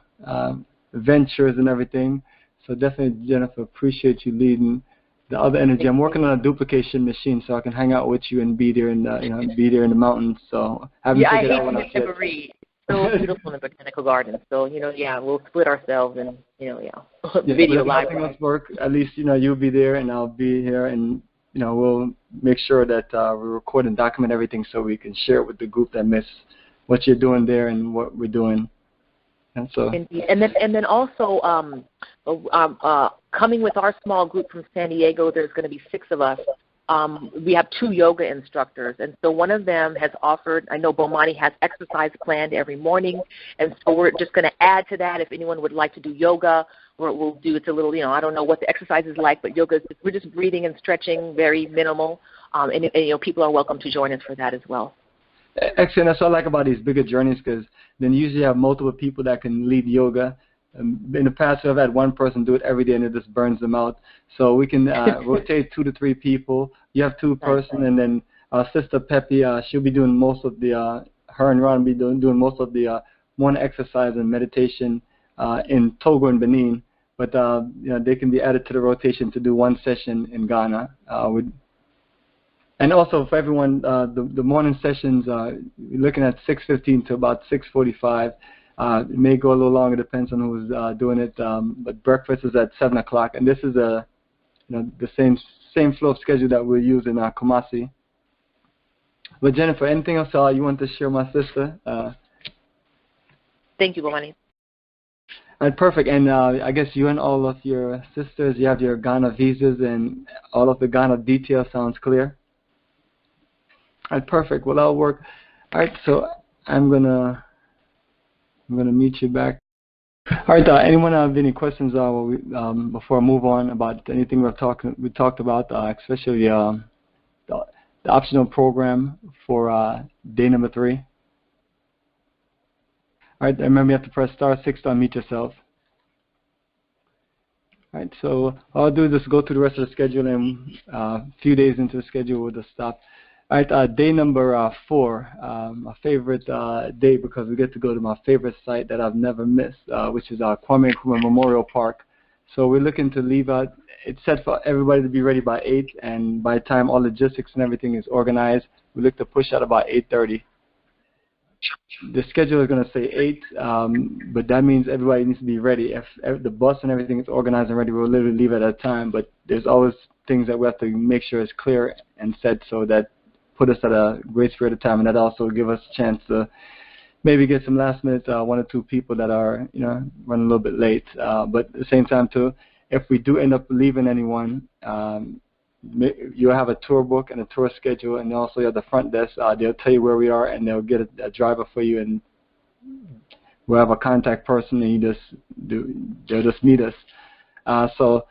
ventures and everything. So definitely, Jennifer, appreciate you leading the other energy. I'm working on a duplication machine so I can hang out with you and be there in the, be there in the mountains. So I hate Itinerary. So beautiful in the botanical gardens. So, you know, yeah, we'll split ourselves and, you know, video live. If nothing else work, at least, you know, you'll be there and I'll be here, and, you know, we'll make sure that we record and document everything so we can share it with the group that miss what you're doing there and what we're doing. And so. Indeed. And then also coming with our small group from San Diego, there's going to be 6 of us. We have 2 yoga instructors, and so one of them has offered, I know Bomani has exercise planned every morning, and so we're just going to add to that. If anyone would like to do yoga, we'll do, it's a little, you know, I don't know what the exercise is like, but yoga, we're just breathing and stretching, very minimal, and you know, people are welcome to join us for that as well. Excellent. That's what I like about these bigger journeys, because then you usually have multiple people that can lead yoga. In the past, we've had one person do it every day, and it just burns them out. So we can rotate 2 to 3 people. You have 2 person, and then Sister Pepe, she'll be doing most of the, her and Ron will be doing most of the morning exercise and meditation in Togo and Benin. But you know, they can be added to the rotation to do 1 session in Ghana. And also for everyone, the morning sessions, we're looking at 6:15 to about 6:45. It may go a little longer, depends on who's doing it. But breakfast is at 7 o'clock, and this is the same flow of schedule that we'll use in Kumasi. But Jennifer, anything else you want to share, my sister? Thank you, Bomani. All right, perfect. And I guess you and all of your sisters, you have your Ghana visas, and all of the Ghana details sounds clear. All right, perfect. Well, that'll work. All right, so I'm gonna meet you back. All right. Anyone have any questions before I move on about anything we talked about, especially the optional program for day number 3? All right. Remember, you have to press *6 to unmute yourself. All right. So all I'll do is just go through the rest of the schedule, and a few days into the schedule, we'll just stop. All right, day number 4, my favorite day, because we get to go to my favorite site that I've never missed, which is Kwame Nkrumah Memorial Park. So we're looking to leave out, it's set for everybody to be ready by 8, and by the time all logistics and everything is organized, we look to push out about 8:30. The schedule is going to say 8, but that means everybody needs to be ready. If the bus and everything is organized and ready, we'll literally leave at that time, but there's always things that we have to make sure is clear and set so that put us at a great period of time, and that also give us a chance to maybe get some last minute 1 or 2 people that are, you know, running a little bit late. But at the same time too, if we do end up leaving anyone, you'll have a tour book and a tour schedule, and also you have the front desk. They'll tell you where we are, and they'll get a driver for you, and we'll have a contact person, and they'll just meet us. So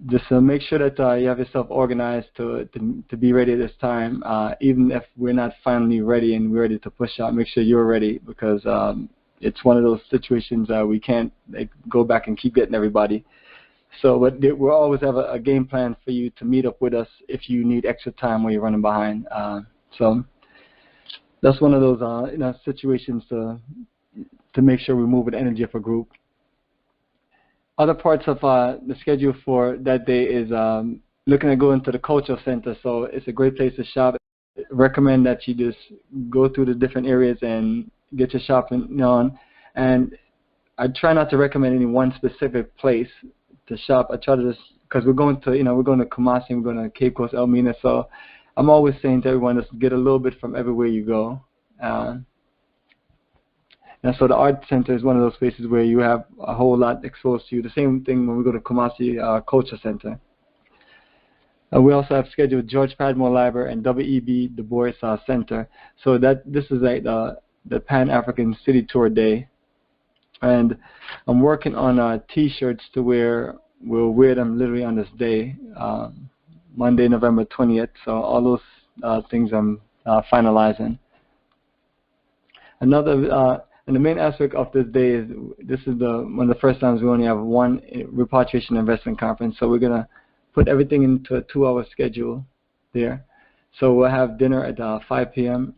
just make sure that you have yourself organized to be ready this time. Even if we're not finally ready and we're ready to push out, make sure you're ready, because it's one of those situations we can't go back and keep getting everybody. So but we'll always have a game plan for you to meet up with us if you need extra time or you're running behind. So that's one of those situations to make sure we move with the energy of a group. Other parts of the schedule for that day is looking at going to the cultural center. So it's a great place to shop. I recommend that you just go through the different areas and get your shopping on. And I try not to recommend any one specific place to shop. I try to just, because we're going to Kumasi, we're going to Cape Coast, Elmina. So I'm always saying to everyone, just get a little bit from everywhere you go. And so the art center is one of those places where you have a whole lot exposed to you. The same thing when we go to Kumasi Culture Center. We also have scheduled George Padmore Library and W.E.B. Du Bois Center. So this is like the Pan-African City Tour Day. And I'm working on T-shirts to where we'll wear them literally on this day, Monday, November 20th. So all those things I'm finalizing. And the main aspect of this day is this is one of the first times we only have one repatriation investment conference. So we're gonna put everything into a 2-hour schedule there. So we'll have dinner at 5 p.m.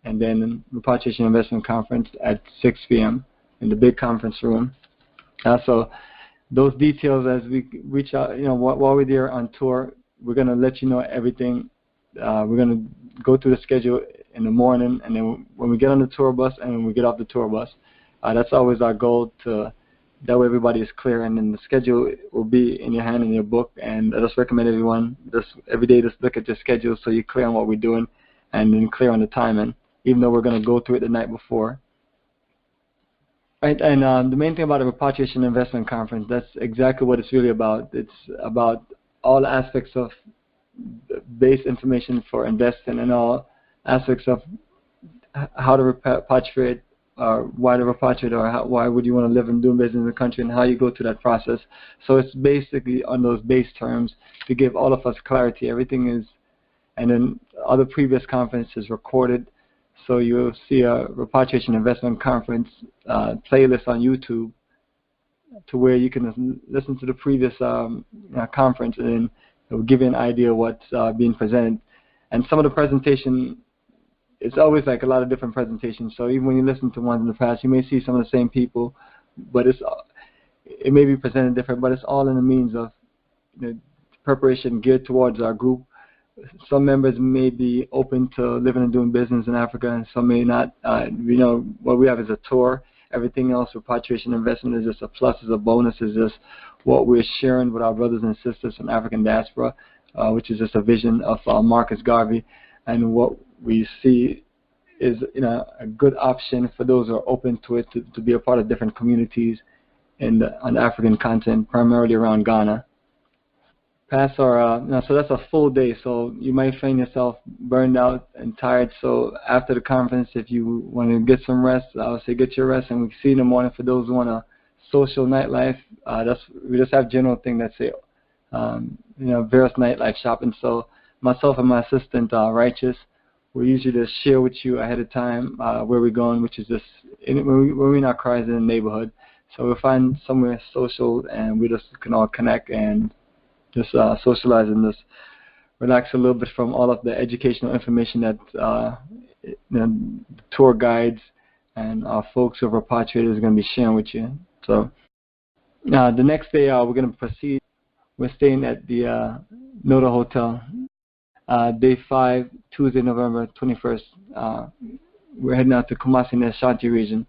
and then repatriation investment conference at 6 p.m. in the big conference room. So those details as we reach out, while we're there on tour, we're going to let you know everything. We're going to go through the schedule in the morning, and then when we get on the tour bus and when we get off the tour bus, that's always our goal, that way everybody is clear, and then the schedule will be in your hand in your book. And I just recommend everyone every day just look at your schedule so you're clear on what we're doing and then clear on the timing, even though we're going to go through it the night before. Right, and the main thing about a repatriation investment conference, that's exactly what it's really about. It's about all aspects of base information for investing and all aspects of how to repatriate, or why to repatriate, or why would you want to live and do business in the country, and how you go through that process. So it's basically on those base terms to give all of us clarity. Everything is, and then other previous conferences recorded. So you'll see a repatriation investment conference playlist on YouTube, to where you can listen to the previous conference, and it will give you an idea of what's being presented. And some of the presentation, it's always like a lot of different presentations. So even when you listen to ones in the past, you may see some of the same people, but it may be presented different. But it's all in the means of preparation geared towards our group. Some members may be open to living and doing business in Africa, and some may not. What we have is a tour. Everything else, repatriation investment, is just a plus, is a bonus, is just what we're sharing with our brothers and sisters from African diaspora, which is just a vision of Marcus Garvey. And what we see is a good option for those who are open to it to be a part of different communities on the African continent, primarily around Ghana. So that's a full day, so you might find yourself burned out and tired. So after the conference, if you want to get some rest, I would say get your rest, and we can see in the morning. For those who want a social nightlife, we just have general thing that say various nightlife shopping. So myself and my assistant Righteous, we usually just share with you ahead of time where we're going, which is just when we're in our cars in the neighborhood. So we'll find somewhere social, and we just can all connect and just socialize and just relax a little bit from all of the educational information that the tour guides and our folks who are repatriators are going to be sharing with you. So the next day we're going to proceed. We're staying at the Noda Hotel. Day 5, Tuesday, November 21st. We're heading out to Kumasi in the Ashanti region.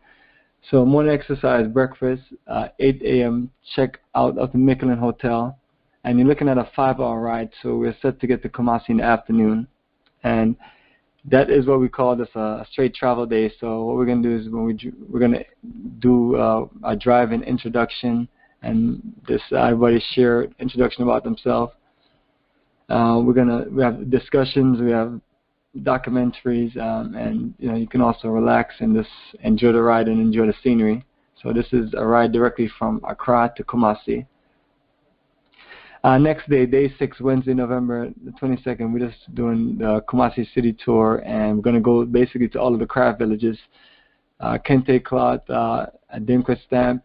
So morning exercise, breakfast, 8 a.m. check out of the Michelin Hotel. And you're looking at a 5-hour ride, so we're set to get to Kumasi in the afternoon. And that is what we call this a straight travel day. So what we're going to do is we're going to do a drive-in introduction, and this everybody share introduction about themselves. We have discussions. We have documentaries, and you can also relax and just enjoy the ride and enjoy the scenery. So this is a ride directly from Accra to Kumasi. Next day, day 6, Wednesday, November the 22nd, we're just doing the Kumasi City Tour, and we're going to go basically to all of the craft villages, Kente Cloth, Adinkra Stamp,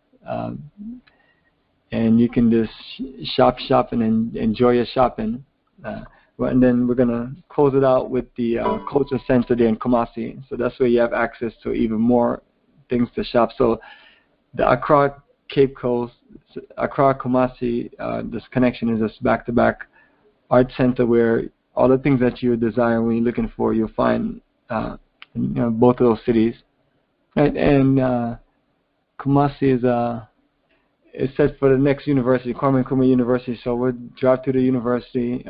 and you can just shop and enjoy your shopping. And then we're going to close it out with the Culture Center there in Kumasi. So that's where you have access to even more things to shop. So the Accra Cape Coast, Accra Kumasi, this connection is just back-to-back art center where all the things that you desire when you're looking for, you'll find in both of those cities. Right? And Kumasi is set for the next university, Kwame Nkrumah University. So we'll drive to the university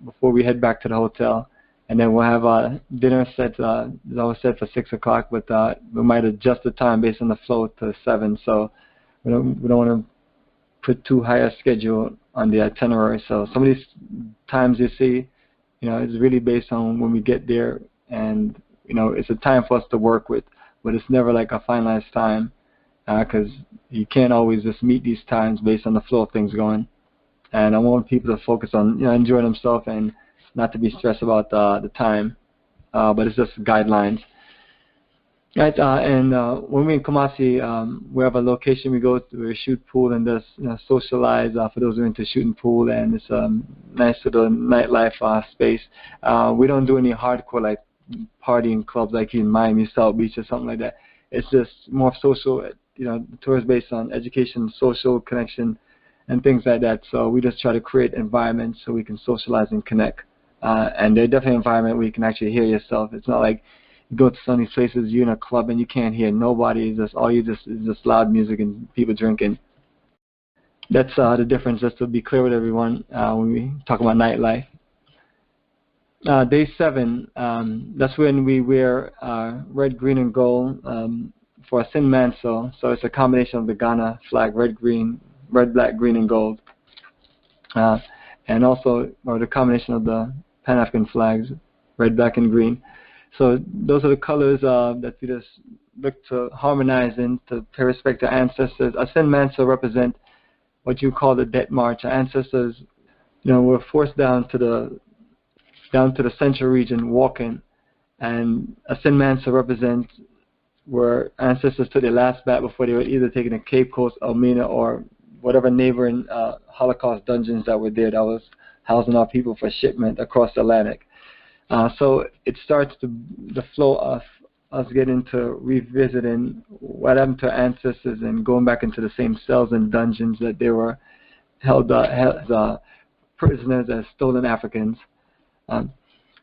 before we head back to the hotel, and then we'll have a dinner set. It's always set for 6 o'clock, but we might adjust the time based on the flow to 7. So we don't want to put too high a schedule on the itinerary. So some of these times you see, it's really based on when we get there, and it's a time for us to work with, but it's never like a finalized time, because you can't always just meet these times based on the flow of things going. And I want people to focus on enjoying themselves and not to be stressed about the time, but it's just guidelines. Right, and when we're in Kumasi, we have a location we go to, we shoot pool and just socialize for those who are into shooting pool, and it's a nice little nightlife space. We don't do any hardcore like partying clubs like in Miami South Beach or something like that. It's just more social. The tour is based on education, social connection, and things like that. So we just try to create environments so we can socialize and connect. And they're definitely an environment where you can actually hear yourself. It's not like you go to some of these places, you're in a club and you can't hear nobody. It's just is just loud music and people drinking. That's the difference, just to be clear with everyone when we talk about nightlife. Day 7, that's when we wear red, green, and gold for a sin mantle. So it's a combination of the Ghana flag, red, black, green, and gold. And also the combination of the Pan-African flags, red, black, and green. So those are the colors that we just look to harmonize and to pay respect to ancestors. A sin mantle represent what you call the death march. Our ancestors, were forced down to the central region walking, and a sin mantle represents where ancestors took their last bath before they were either taken to Cape Coast, Elmina, or whatever neighboring Holocaust dungeons that were there that was housing our people for shipment across the Atlantic. So it starts the flow of us getting to revisiting what happened to our ancestors and going back into the same cells and dungeons that they were held as prisoners, as stolen Africans.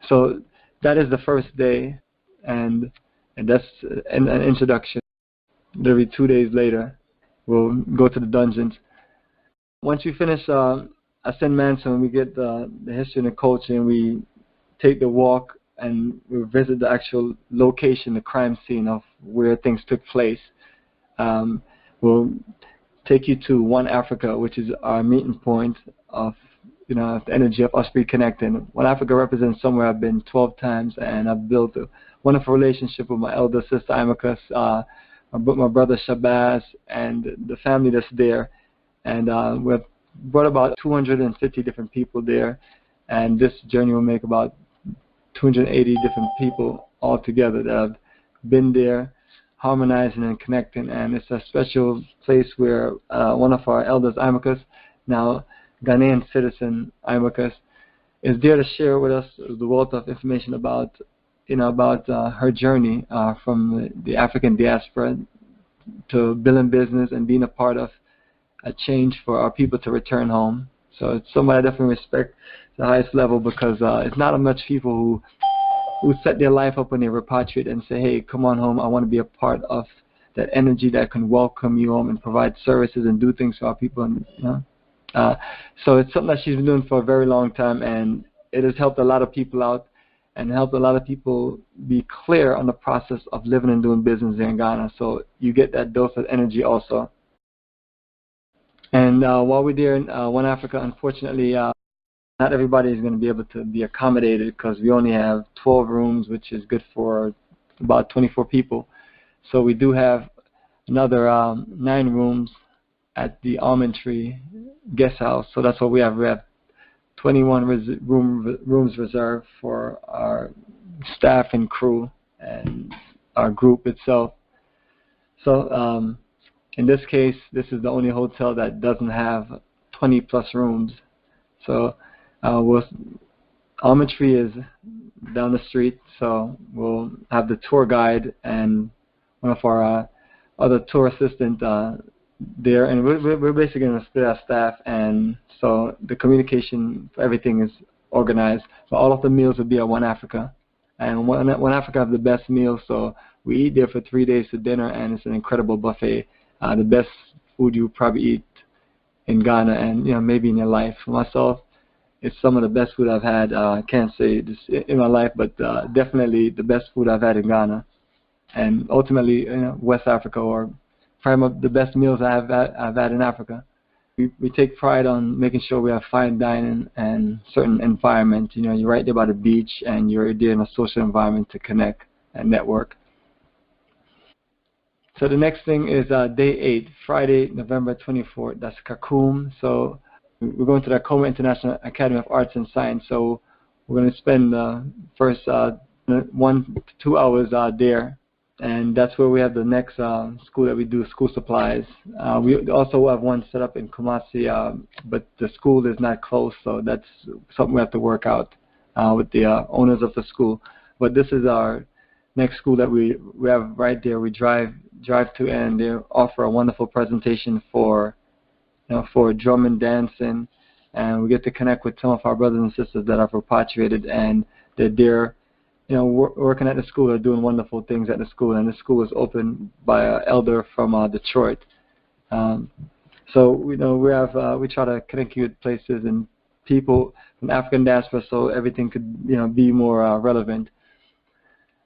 So that is the first day, and that's an introduction. There'll be 2 days later, we'll go to the dungeons. Once we finish Ascend Manson, we get the history and the culture, and we take the walk and we visit the actual location, the crime scene of where things took place. We'll take you to One Africa, which is our meeting point of the energy of us reconnecting. One Africa represents somewhere I've been 12 times, and I've built a wonderful relationship with my elder sister Imakus, my brother Shabazz, and the family that's there. And we've brought about 250 different people there, and this journey will make about 280 different people all together that have been there, harmonizing and connecting. And it's a special place where one of our elders, Imakus, now Ghanaian citizen Imakus, is there to share with us the wealth of information about her journey from the African diaspora to building business and being a part of a change for our people to return home. So it's somebody I definitely respect at the highest level, because it's not much people who set their life up when they repatriate and say, hey, come on home, I want to be a part of that energy that can welcome you home and provide services and do things for our people. And, so it's something that she's been doing for a very long time, and it has helped a lot of people out and helped a lot of people be clear on the process of living and doing business in Ghana. So you get that dose of energy also. And while we're there in One Africa, unfortunately, not everybody is going to be able to be accommodated because we only have 12 rooms, which is good for about 24 people. So we do have another 9 rooms at the Almond Tree Guest House. So that's what we have. We have 21 rooms reserved for our staff and crew and our group itself. So in this case, this is the only hotel that doesn't have 20 plus rooms. So Almond Tree is down the street, so we'll have the tour guide and one of our other tour assistant there, and we're basically going to split our staff, and so the communication for everything is organized. So all of the meals will be at One Africa, and One Africa have the best meals, so we eat there for 3 days for dinner, and it's an incredible buffet, the best food you probably eat in Ghana and maybe in your life. For myself, it's some of the best food I've had. I can't say this in my life, but definitely the best food I've had in Ghana, and ultimately West Africa, or probably the best meals I've had in Africa. We take pride on making sure we have fine dining and certain environment. You're right there by the beach, and you're there in a social environment to connect and network. So the next thing is day 8, Friday, November 24th. That's Khartoum. So we're going to the Koma International Academy of Arts and Science. So we're going to spend the first 1 to 2 hours there. And that's where we have the next school that we do school supplies. We also have one set up in Kumasi, but the school is not closed, so that's something we have to work out with the owners of the school. But this is our next school that we have right there. We drive to, and they offer a wonderful presentation for drum and dancing, and we get to connect with some of our brothers and sisters that are repatriated, and they're there. Working at the school, are doing wonderful things at the school, and the school is opened by an elder from Detroit. So we try to connect you with places and people from African diaspora, so everything could be more relevant.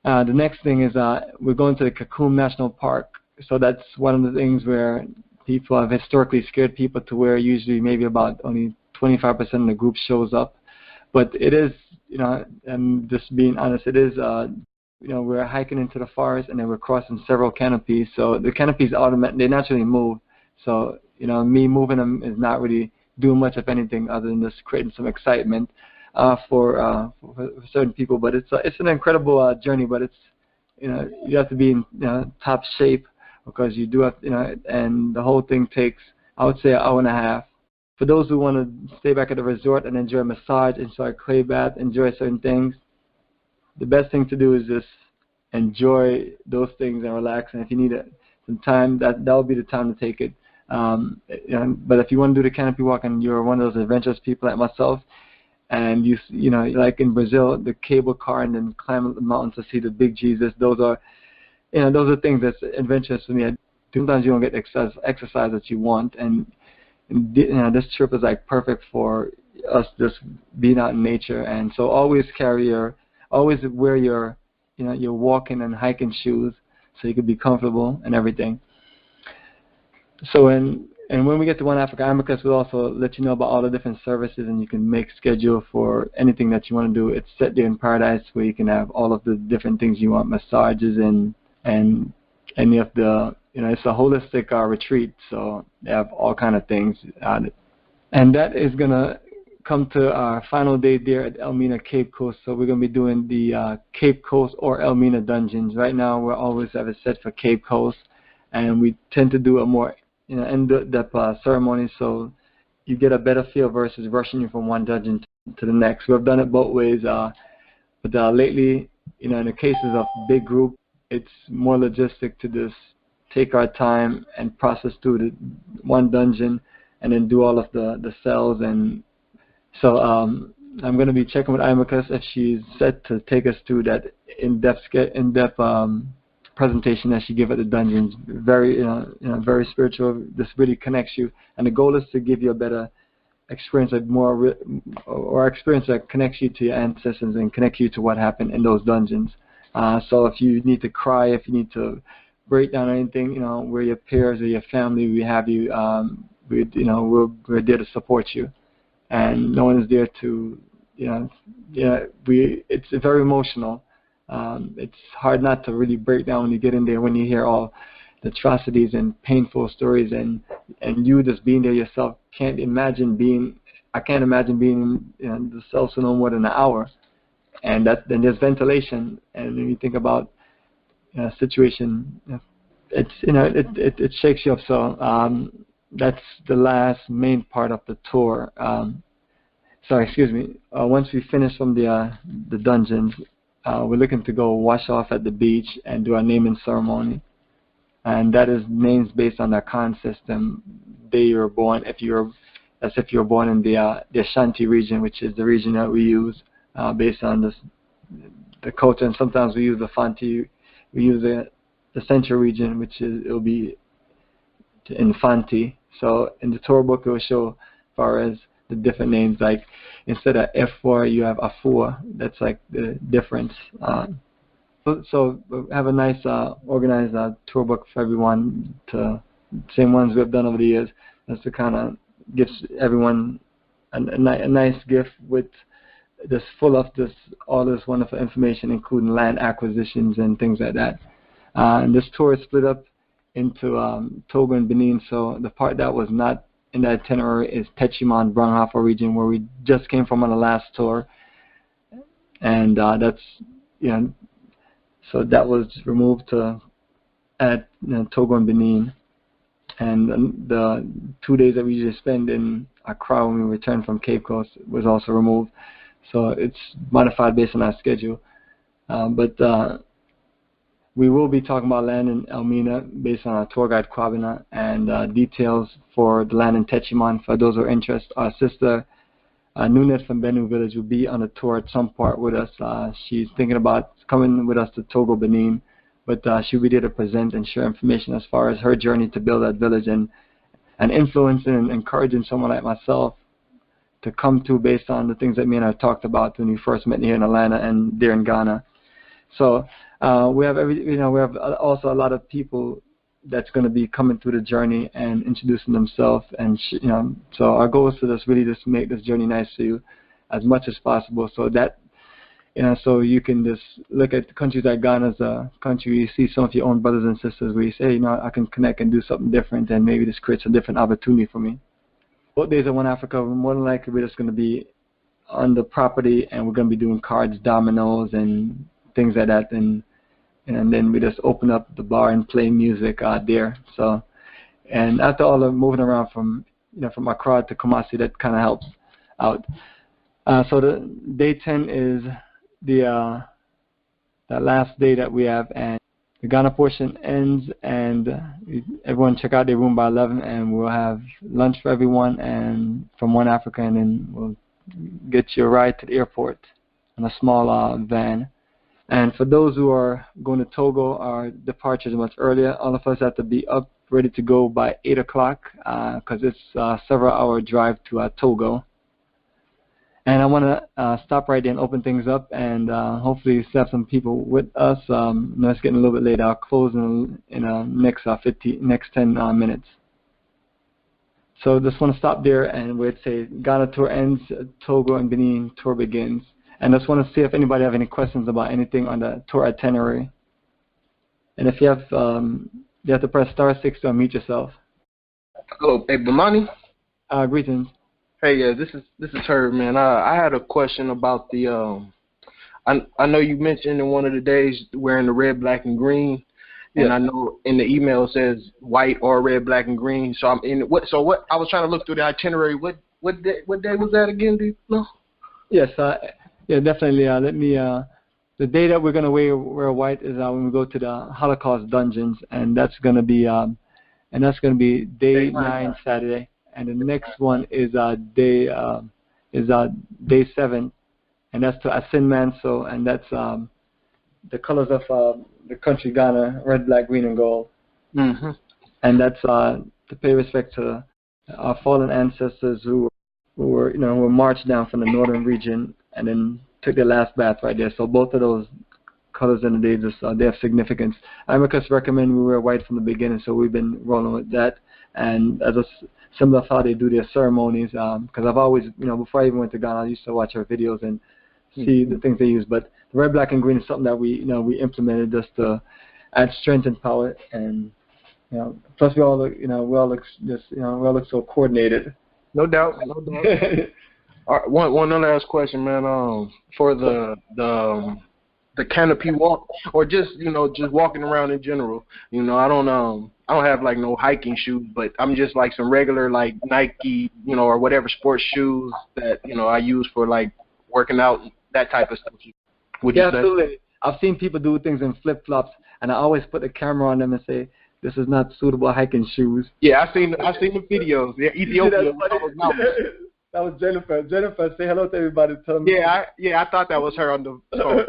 The next thing is we're going to the Khartoum National Park. So that's one of the things where people have historically scared people to where usually maybe about only 25% of the group shows up. But it is, and just being honest, it is, we're hiking into the forest, and then we're crossing several canopies. So the canopies they naturally move. So, me moving them is not really doing much of anything other than just creating some excitement for certain people. But it's an incredible journey. But it's, you have to be in top shape, because you do have, and the whole thing takes, I would say, an hour and a half. For those who want to stay back at the resort and enjoy a massage, enjoy a clay bath, enjoy certain things, the best thing to do is just enjoy those things and relax. And if you need some time, that will be the time to take it. But if you want to do the canopy walk and you're one of those adventurous people like myself, and you like in Brazil, the cable car and then climb up the mountains to see the big Jesus, those are things that's adventurous for me. Sometimes you don't get the exercise that you want, and this trip is like perfect for us, just being out in nature. And so always wear your walking and hiking shoes so you can be comfortable and everything. So and when we get to One Africa Amicus, we'll also let you know about all the different services, and you can make schedule for anything that you want to do. It's set there in Paradise, where you can have all of the different things you want, massages and any of the, it's a holistic retreat, so they have all kind of things on it. And that is going to come to our final day there at Elmina Cape Coast. So we're going to be doing the Cape Coast or Elmina dungeons. Right now, we're always have it set for Cape Coast, and we tend to do a more in-depth ceremony, so you get a better feel versus rushing you from one dungeon to the next. We've done it both ways, but lately, in the cases of big group, it's more logistic to just take our time and process through the one dungeon and then do all of the cells. And so I'm going to be checking with Imacus if she's set to take us through that in-depth presentation that she gave at the dungeons. Very, very spiritual. This really connects you, and the goal is to give you a better experience, or experience that connects you to your ancestors and connects you to what happened in those dungeons. So if you need to cry, if you need to break down anything, we're your peers or your family, we have you. We're there to support you. and no one is there to, it's very emotional. It's hard not to really break down when you get in there, when you hear all the atrocities and painful stories, and you just being there yourself. I can't imagine being in the cells for no more than an hour, and then there's ventilation, and when you think about situation, it's it shakes you up. So that's the last main part of the tour. Once we finish from the dungeons, we're looking to go wash off at the beach and do our naming ceremony. And that is names based on the Khan system, day you were born. As if you were born in the Ashanti region, which is the region that we use based on the culture. And sometimes we use the Fanti, we use the Central region, which it'll be in Fanti. So in the tour book, it will show as far as the different names. Like instead of F4, you have Afua. That's like the difference. So we have a nice organized tour book for everyone, to same ones we've done over the years. That's to kind of gives everyone a nice gift with this full of all this wonderful information, including land acquisitions and things like that. And this tour is split up into Togo and Benin. So the part that was not in the itinerary is Techiman, Branghafa region, where we just came from on the last tour, and that's so that was removed at Togo and Benin. And the 2 days that we usually spend in Accra when we return from Cape Coast was also removed. So it's modified based on our schedule. But we will be talking about land in Elmina based on our tour guide Kwabena, and details for the land in Techiman for those who are interested. Our sister Nunet from Benu Village will be on a tour at some part with us. She's thinking about coming with us to Togo, Benin, but she'll be there to present and share information as far as her journey to build that village, and influencing and encouraging someone like myself to come to based on the things that me and I talked about when we first met here in Atlanta and there in Ghana. So we have also a lot of people that's going to be coming through the journey and introducing themselves, and so our goal is to just really just make this journey nice for you as much as possible, so that so you can just look at countries like Ghana as a country, you see some of your own brothers and sisters where you say, I can connect and do something different, and maybe this creates a different opportunity for me. Both days at One Africa, more than likely we're just going to be on the property, and we're going to be doing cards, dominoes, and things like that, and then we just open up the bar and play music there. So, and after all the moving around from Accra to Kumasi, that kind of helps out. So the day 10 is that last day that we have, and the Ghana portion ends, and everyone check out their room by 11, and we'll have lunch for everyone and from One Africa, and then we'll get you a ride to the airport in a small van. And for those who are going to Togo, our departure is much earlier. All of us have to be up, ready to go by 8 o'clock because it's a several-hour drive to Togo. And I want to stop right there and open things up, and hopefully have some people with us. It's getting a little bit late. I'll close in the next 10 minutes. So just want to stop there, and we'd say Ghana tour ends, Togo and Benin tour begins. And I just want to see if anybody have any questions about anything on the tour itinerary. And if you have to press *6 to unmute yourself. Hello, hey, Bomani. Greetings. Hey, this is Herb, man. I had a question about the. I know you mentioned in one of the days wearing the red, black, and green, and I know in the email it says white or red, black, and green. So I'm in what? So what? I was trying to look through the itinerary. What day was that again? Do you know? Yes. Yeah, definitely. Let me. The day that we're gonna wear white is when we go to the Holocaust dungeons, and that's gonna be day 9 Saturday, and the next one is day 7, and that's to Asin Manso, and that's the colors of the country Ghana: red, black, green, and gold. Mm-hmm. And that's to pay respect to our fallen ancestors who were marched down from the northern region and then took their last bath right there. So both of those colors in the day they have significance. Amicus recommend we wear white from the beginning, so we've been rolling with that. And as a similar to how they do their ceremonies. Because I've always, before I even went to Ghana, I used to watch her videos and see the things they use. But the red, black, and green is something that we implemented just to add strength and power. And plus we all look so coordinated. No doubt. All right, one last question, man. For the canopy walk, or just walking around in general. I don't have like no hiking shoes, but I'm just like some regular like Nike, or whatever sports shoes that I use for like working out, that type of stuff. Would you say? Absolutely. I've seen people do things in flip flops, and I always put the camera on them and say, "This is not suitable hiking shoes." Yeah, I've seen the videos. Yeah, Ethiopia. That was Jennifer. Jennifer, say hello to everybody. Tell me. Yeah, I thought that was her on the phone.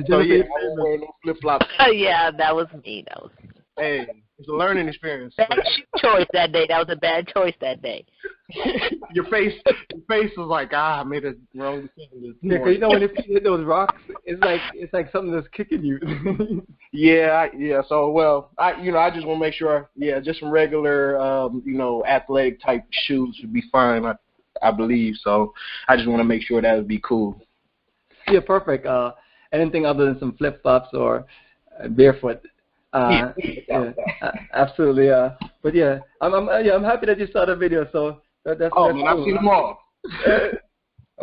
So yeah, I won't wear no flip flops. Yeah, that was me. Hey, it's a learning experience. Bad choice that day. That was a bad choice that day. Your face was like, I made a wrong decision. Yeah, cause when you hit those rocks, it's like something that's kicking you. Yeah. So I just want to make sure. Yeah, just some regular athletic type shoes would be fine. I believe so. I just want to make sure that would be cool. Yeah, perfect. Anything other than some flip flops or barefoot. Absolutely. But yeah, I'm happy that you saw the video. So that's man, cool. I've seen them all. I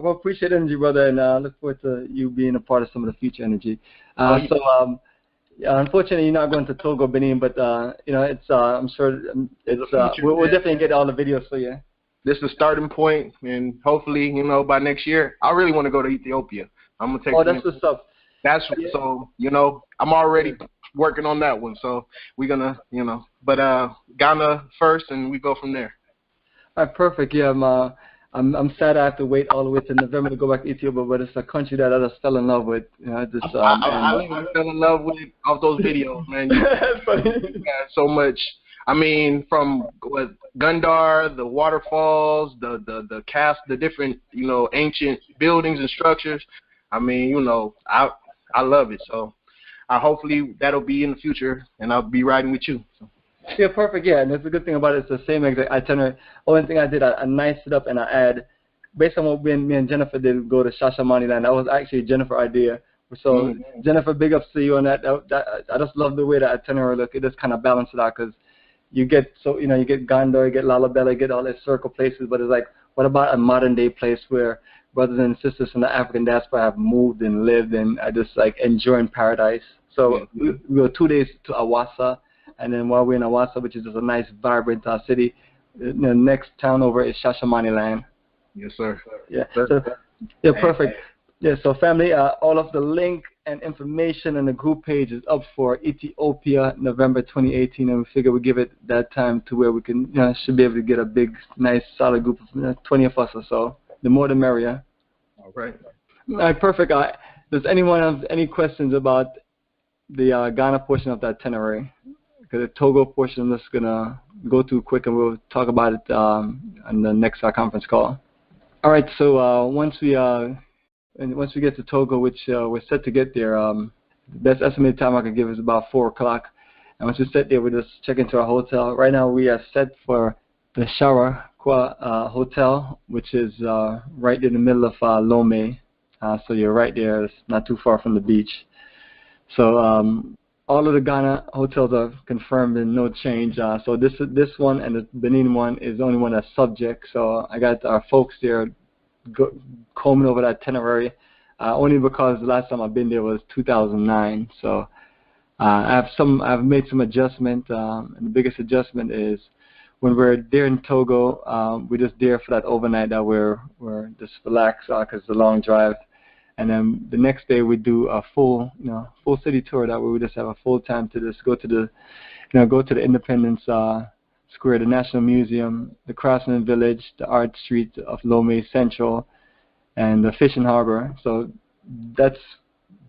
appreciate energy, brother, and I look forward to you being a part of some of the future energy. Unfortunately, you're not going to Togo, Benin, but it's I'm sure we'll definitely get all the videos for you. This is the starting point, and hopefully, by next year, I really want to go to Ethiopia. I'm gonna take. Oh, that's what's up. So I'm already working on that one. So we're gonna, but Ghana first, and we go from there. All right, perfect. Yeah, I'm sad I have to wait all the way to November to go back to Ethiopia, but it's a country that I just fell in love with. I fell in love with off those videos, man. You had so much. I mean, from Gundar, the waterfalls, the cast, the different ancient buildings and structures. I mean, I love it. So hopefully that'll be in the future, and I'll be riding with you. So. Yeah, perfect. Yeah, and that's the good thing about it. It's the same exact itinerary. Only thing I did, I niced it up and I add, based on what me and Jennifer did, go to Shashamani-land. That was actually a Jennifer idea. So Jennifer, big ups to you on that. I just love the way the itinerary look. It just kind of balances it out because you get you get Gondar, you get Lalabela, you get all these circle places, but it's like, what about a modern day place where brothers and sisters from the African diaspora have moved and lived and are just like enjoying paradise? So we go 2 days to Awassa, and then while we're in Awassa, which is just a nice, vibrant city, the next town over is Shashamani-land. Yes, sir. Yeah. So, yeah, perfect. Yeah, so family, all of the link and information on the group page is up for Ethiopia, November 2018, and we figure we give it that time to where we can, should be able to get a big, nice, solid group of 20 of us or so. The more the merrier. All right. All right, perfect. Does anyone have any questions about the Ghana portion of the itinerary? Because the Togo portion I'm just going to go through quick, and we'll talk about it on the next conference call. All right, so once we get to Togo, which we're set to get there, the best estimated time I could give is about 4 o'clock. And once we set there, we just check into our hotel. Right now, we are set for the Shara Hotel, which is right in the middle of Lome. So you're right there. It's not too far from the beach. So all of the Ghana hotels are confirmed and no change. So this one and the Benin one is the only one that's subject. So I got our folks there combing over that itinerary, only because the last time I've been there was 2009. So I've made some adjustment, and the biggest adjustment is when we're there in Togo, we're just there for that overnight that we're just relaxed because it's a long drive. And then the next day we do a full city tour that way we just have a full time to just go to the Independence Square, the National Museum, the Craftsman Village, the Art Street of Lome Central, and the Fishing Harbor. So that's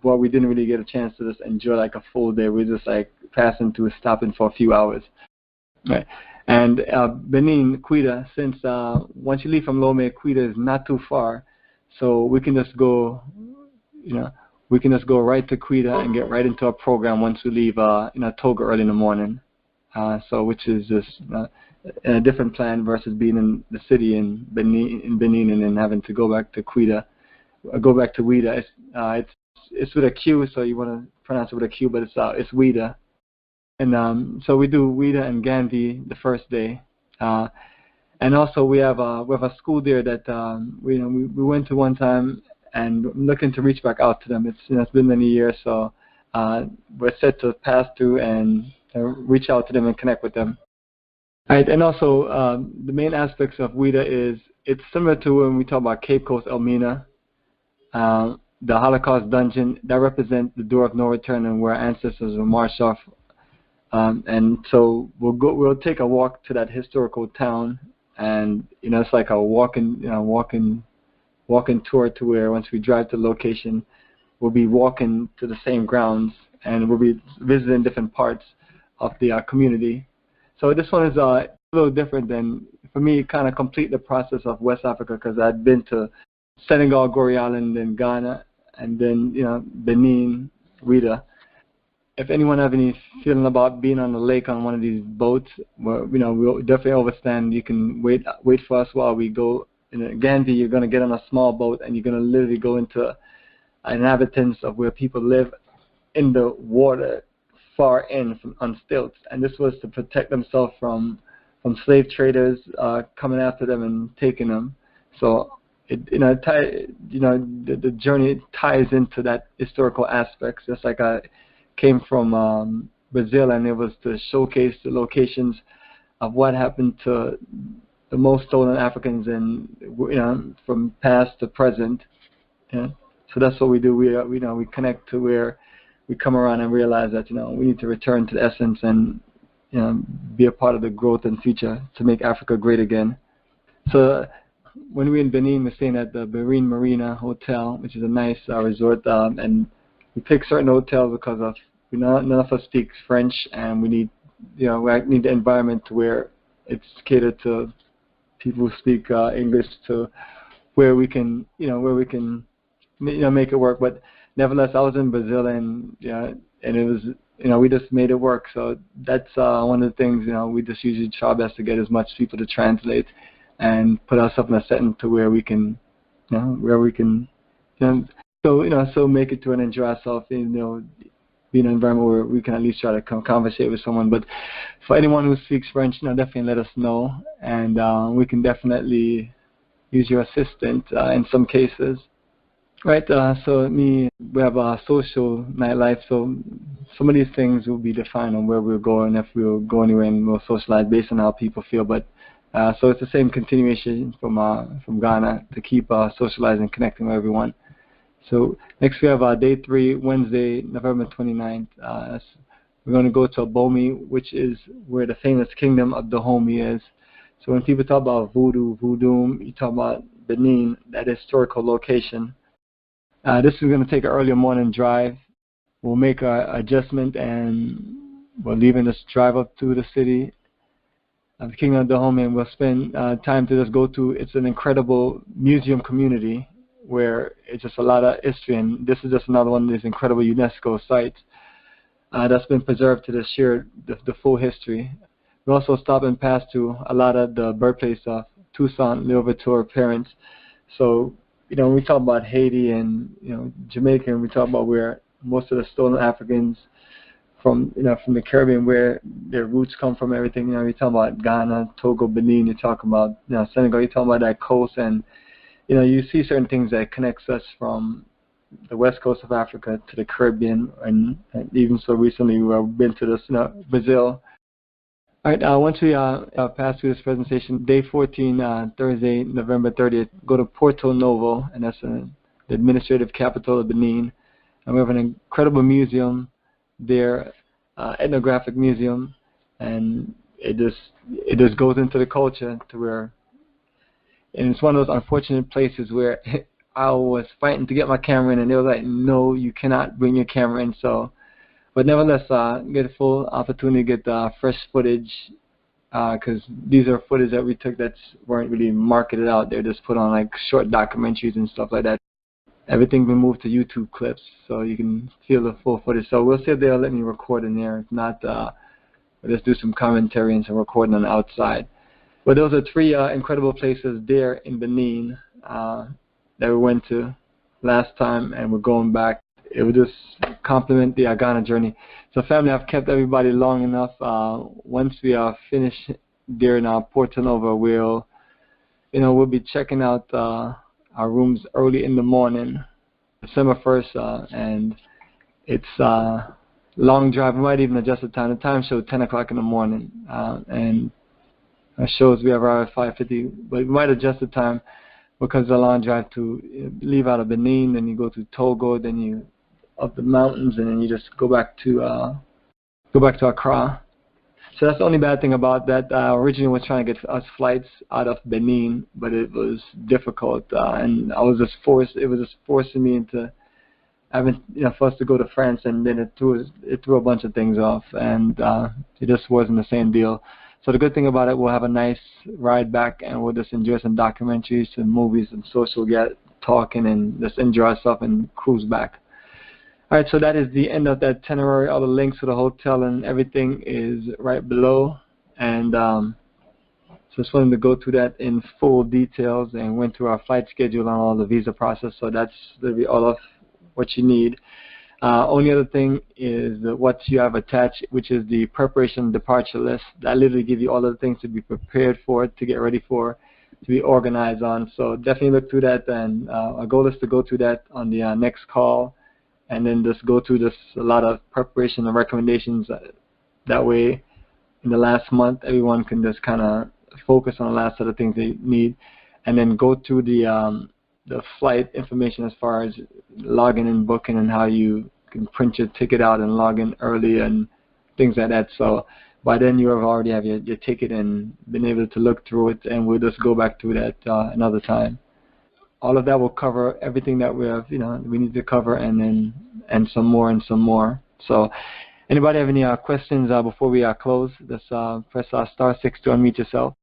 what we didn't really get a chance to just enjoy like a full day. We're just like passing through, stopping for a few hours. Right. And Benin, Quita, since once you leave from Lome, Quita is not too far. So we can just go, right to Quita and get right into our program once we leave, Togo early in the morning. so which is just a different plan versus being in the city in Benin and then having to go back to Ouida. It's with a Q, so you want to pronounce it with a Q, but it's Ouida. And so we do Ouida and Ganvi the first day. And also we have a school there that we went to one time, and I'm looking to reach back out to them. It's been many years, so we're set to pass through and reach out to them and connect with them. All right, and also the main aspects of Ouida is it's similar to when we talk about Cape Coast Elmina, the Holocaust dungeon that represents the door of no return and where ancestors were marched off. And so we'll take a walk to that historical town, and it's like a walking tour to where once we drive to the location, we'll be walking to the same grounds and we'll be visiting different parts of the community. So this one is a little different than, for me, kind of complete the process of West Africa, because I'd been to Senegal, Gorée Island, and Ghana, and then Benin, Ouida. If anyone have any feeling about being on the lake on one of these boats, well, we'll definitely overstand. You can wait for us while we go. In Ganvi, you're going to get on a small boat, and you're going to literally go into inhabitants of where people live in the water, far in on stilts. And this was to protect themselves from slave traders coming after them and taking them. So the journey ties into that historical aspects. Just like I came from Brazil, and it was to showcase the locations of what happened to the most stolen Africans, and from past to present. Yeah. So that's what we do. We connect to where we come around and realize that we need to return to the essence and be a part of the growth and future to make Africa great again. So when we're in Benin, we're staying at the Benin Marina Hotel, which is a nice resort, and we pick certain hotels because of none of us speaks French, and we need the environment to where it's catered to people who speak English, to where we can make it work. But nevertheless, I was in Brazil, and it was we just made it work. So that's one of the things we just usually try our best to get as much people to translate and put ourselves in a setting to where we can so make it to and enjoy ourselves, be in an environment where we can at least try to conversate with someone. But for anyone who speaks French, definitely let us know, and we can definitely use your assistant in some cases. Right, so we have a social nightlife, so some of these things will be defined on where we'll go and if we'll go anywhere, and we'll socialize based on how people feel. But so it's the same continuation from Ghana to keep socializing and connecting with everyone. So next we have day 3, Wednesday, November 29th. We're going to go to Abomi, which is where the famous kingdom of Dahomey is. So when people talk about voodoo, you talk about Benin, that historical location. This is going to take an early morning drive. We'll make an adjustment, and we're leaving this drive up to the city of the Kingdom of Dahomey, and we'll spend time to just go to. It's an incredible museum community where it's just a lot of history, and this is just another one of these incredible UNESCO sites that's been preserved to the full history. We also stop and pass through a lot of the birthplace of Toussaint Louverture parents. So when we talk about Haiti and Jamaica, and we talk about where most of the stolen Africans from the Caribbean, where their roots come from, everything. You talk about Ghana, Togo, Benin. You talk about Senegal. You talk about that coast, and you see certain things that connects us from the west coast of Africa to the Caribbean, and even so recently we've been to Brazil. All right, once we pass through this presentation, day 14, Thursday, November 30th, go to Porto Novo, and that's the administrative capital of Benin. And we have an incredible museum there, ethnographic museum, and it just goes into the culture to where, and it's one of those unfortunate places where I was fighting to get my camera in, and they were like, no, you cannot bring your camera in. So. But nevertheless, get a full opportunity to get fresh footage, because these are footage that we took that weren't really marketed out. They're just put on like short documentaries and stuff like that. Everything been moved to YouTube clips, so you can feel the full footage. So we'll see if they'll let me record in there. If not, we'll just do some commentary and some recording on the outside. But those are three incredible places there in Benin that we went to last time, and we're going back. It would just complement the Ghana journey. So family, I've kept everybody long enough. Once we are finished there in Porto Novo, we'll be checking out our rooms early in the morning, December 1st, and it's a long drive. We might even adjust the time. The time showed 10 o'clock in the morning, and it shows we arrive at 5:50, but we might adjust the time because it's a long drive to leave out of Benin, then you go to Togo, then you up the mountains, and then you just go back to Accra. So that's the only bad thing about that. Originally, I was trying to get us flights out of Benin, but it was difficult, and I was just forced. It was just forcing me into having, for us to go to France, and then it threw a bunch of things off, and it just wasn't the same deal. So the good thing about it, we'll have a nice ride back, and we'll just enjoy some documentaries, some movies, and social talking, and just enjoy ourselves and cruise back. All right, so that is the end of that itinerary. All the links to the hotel and everything is right below. And so just wanted to go through that in full details and went through our flight schedule and all the visa process. So that's literally all of what you need. Only other thing is what you have attached, which is the preparation departure list. That literally gives you all of the things to be prepared for, to get ready for, to be organized on. So definitely look through that. And our goal is to go through that on the next call. And then just go through this a lot of preparation and recommendations. That way, in the last month, everyone can just kind of focus on the last set of things they need, and then go through the flight information as far as logging and booking and how you can print your ticket out and log in early and things like that. So by then you already have your ticket and been able to look through it, and we'll just go back through that another time. All of that will cover everything that we have, we need to cover, and some more. So, anybody have any questions before we close? Just press star 6 to unmute yourself.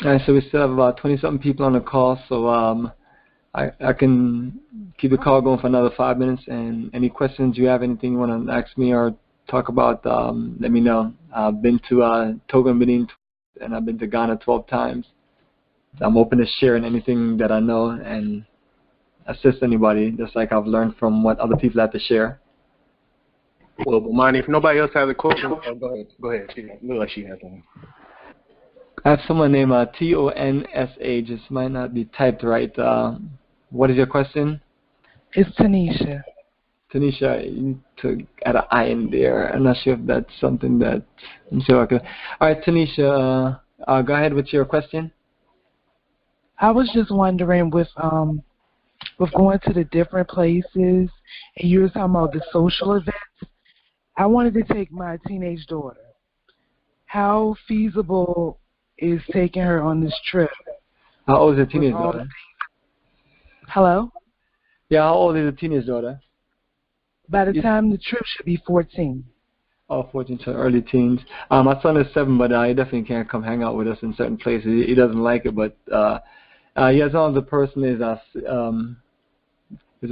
All right, so we still have about 20-something people on the call, so I can keep the call going for another 5 minutes. And any questions you have, anything you want to ask me or talk about, let me know. I've been to Togo and Benin, and I've been to Ghana 12 times. I'm open to sharing anything that I know and assist anybody, just like I've learned from what other people have to share. Well, Bomani, if nobody else has a question, go ahead. Look like she has one. I have someone named Tonsa, just might not be typed right. What is your question? It's Tanisha. Tanisha, you need to add an I in there. I'm not sure if that's something that I'm sure I could. All right, Tanisha, go ahead with your question. I was just wondering with going to the different places, and you were talking about the social events. I wanted to take my teenage daughter. How feasible is taking her on this trip? How old is your teenage daughter? Hello? Yeah, how old is your teenage daughter? By the time the trip should be 14. Oh, 14, so early teens. My son is 7, but he definitely can't come hang out with us in certain places. He doesn't like it, but as long as the person is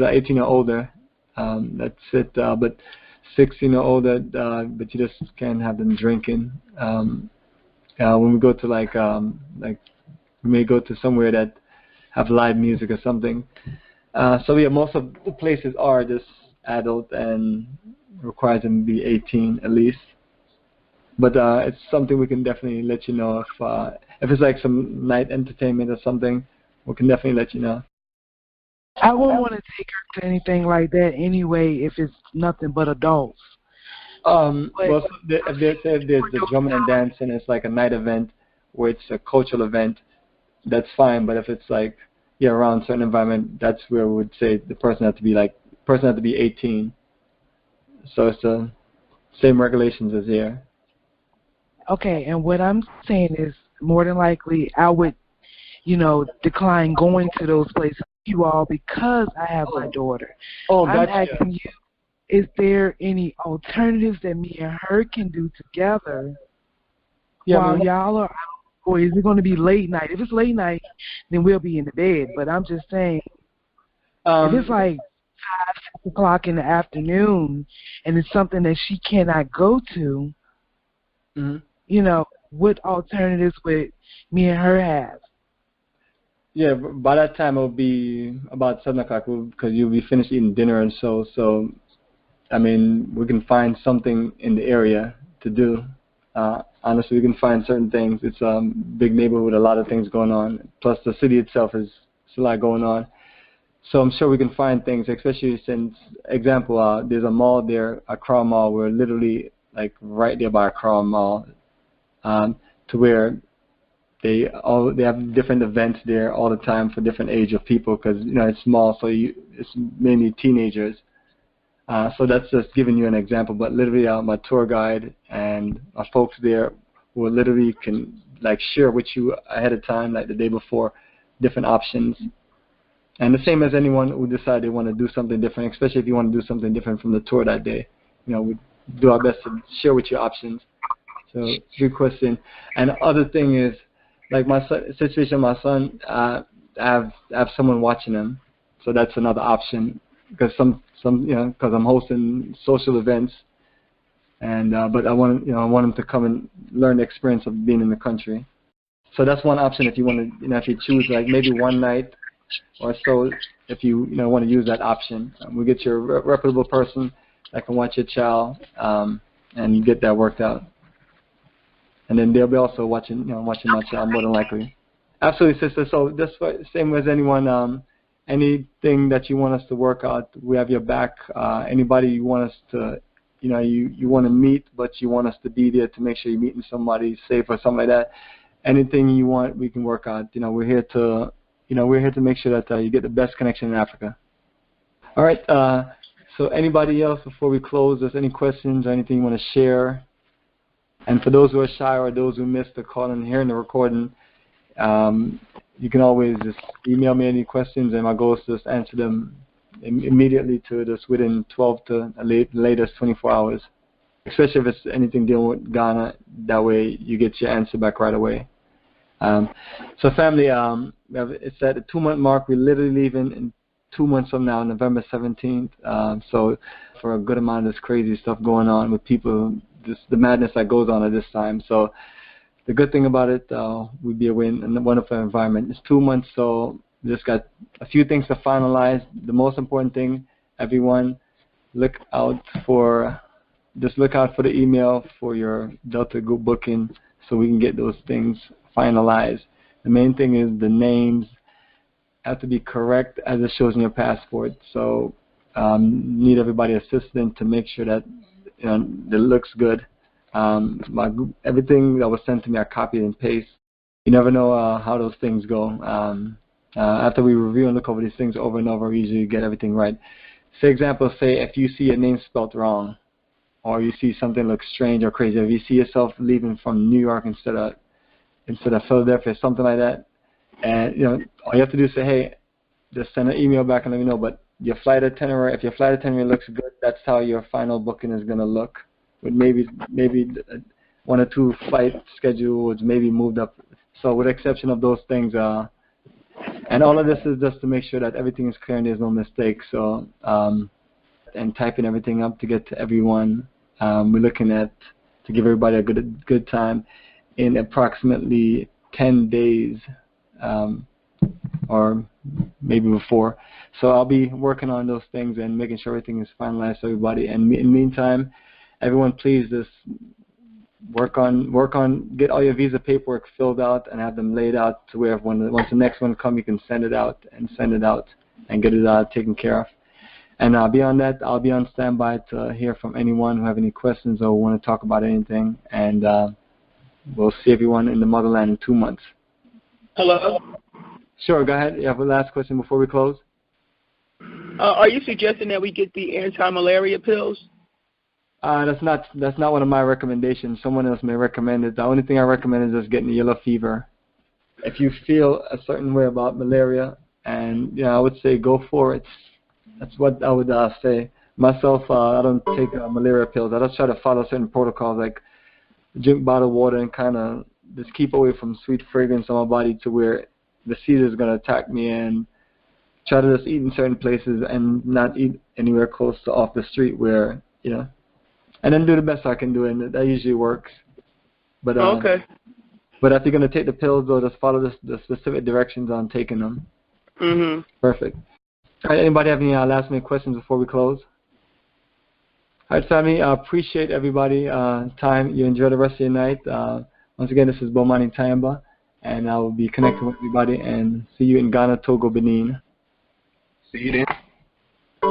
18 or older, that's it. But 16 or older, but you just can't have them drinking. When we go to like we may go to somewhere that have live music or something. So yeah, most of the places are just adult and requires them to be 18 at least. But it's something we can definitely let you know if it's like some night entertainment or something. We can definitely let you know. I wouldn't want to take her to anything like that anyway if it's nothing but adults. Well, if there's the drumming and dancing, it's like a night event where it's a cultural event, that's fine. But if it's like around a certain environment, that's where we would say the person has to be 18. So it's the same regulations as here. Okay, and what I'm saying is more than likely I would, decline going to those places with you all because I have my daughter. Oh, I'm gotcha. asking you, is there any alternatives that me and her can do together while y'all are out, or is it going to be late night? If it's late night, then we'll be in the bed. But I'm just saying, if it's like 5, 6 o'clock in the afternoon and it's something that she cannot go to, Mm-hmm. You know, what alternatives would me and her have? Yeah, by that time it'll be about 7 o'clock because you'll be finished eating dinner and so. I mean, we can find something in the area to do. Honestly, we can find certain things. It's a big neighborhood with a lot of things going on. Plus, the city itself is a lot going on. So I'm sure we can find things, especially since, example, there's a mall there, Accra Mall. We're literally like right there by Accra Mall, to where they have different events there all the time for different age of people because it's small, so it's mainly teenagers. So that's just giving you an example. But literally, my tour guide and my folks there will literally can like share with you ahead of time, like the day before, different options. And the same as anyone who decide they want to do something different, especially if you want to do something different from the tour that day. We do our best to share with you options. So good question. And the other thing is, like my situation, my son, I have someone watching him, so that's another option. Because because I'm hosting social events, and but I want him to come and learn the experience of being in the country. So that's one option if you want to, if you choose like maybe one night or so, if you want to use that option. We'll get you a reputable person that can watch your child and get that worked out. And then they'll be also watching my child more than likely. Absolutely, sister. So just same as anyone. Anything that you want us to work out, we have your back. Anybody you want us to, you want to meet, but you want us to be there to make sure you're meeting somebody safe or something like that. Anything you want, we can work out. We're here to make sure that you get the best connection in Africa. All right. So anybody else before we close? There's any questions or anything you want to share? And for those who are shy or those who missed the call and hearing the recording, you can always just email me any questions, and my goal is to just answer them immediately to just within 12 to latest 24 hours, especially if it's anything dealing with Ghana. That way you get your answer back right away. So family, it's at the 2-month mark. We're literally leaving in 2 months from now, November 17th. So for a good amount of this crazy stuff going on with people, the madness that goes on at this time. So the good thing about it, we'd be away in a wonderful environment. It's 2 months, so we just got a few things to finalize. The most important thing, everyone, look out for the email for your Delta Go booking so we can get those things finalized. The main thing is the names have to be correct as it shows in your passport. So need everybody assistant to make sure that it looks good. Everything that was sent to me, I copied and paste. You never know how those things go. After we review and look over these things over and over, we usually get everything right. For example, say if you see your name spelled wrong, or you see something looks strange or crazy, if you see yourself leaving from New York instead of Philadelphia, something like that, and all you have to do is say, hey, just send an email back and let me know. But your flight itinerary, if your flight itinerary looks good, that's how your final booking is going to look. With maybe 1 or 2 flight schedules maybe moved up. So with the exception of those things, and all of this is just to make sure that everything is clear and there's no mistakes. So and typing everything up to get to everyone. We're looking at to give everybody a good time in approximately 10 days, or maybe before. So I'll be working on those things and making sure everything is finalized for everybody. And in the meantime, everyone, please just work on get all your visa paperwork filled out and have them laid out to where once the next one comes, you can send it out and get it taken care of. And beyond that, I'll be on standby to hear from anyone who have any questions or want to talk about anything. And we'll see everyone in the motherland in 2 months. Hello? Sure, go ahead. You have a last question before we close? Are you suggesting that we get the anti-malaria pills? That's not one of my recommendations. Someone else may recommend it. The only thing I recommend is just getting the yellow fever. If you feel a certain way about malaria, and I would say go for it. That's what I would say. Myself, I don't take malaria pills. I just try to follow certain protocols, like drink bottled water and kind of just keep away from sweet fragrance on my body to where the seed is going to attack me, and try to just eat in certain places and not eat anywhere close to off the street where, and then do the best I can do, and that usually works. But okay. But if you're going to take the pills, though, just follow the specific directions on taking them. Mhm. Perfect. All right, anybody have any last minute questions before we close? All right, family, I appreciate everybody time. You enjoy the rest of your night. Once again, this is Bomani Tayamba, and I will be connecting with everybody and see you in Ghana, Togo, Benin. See you then.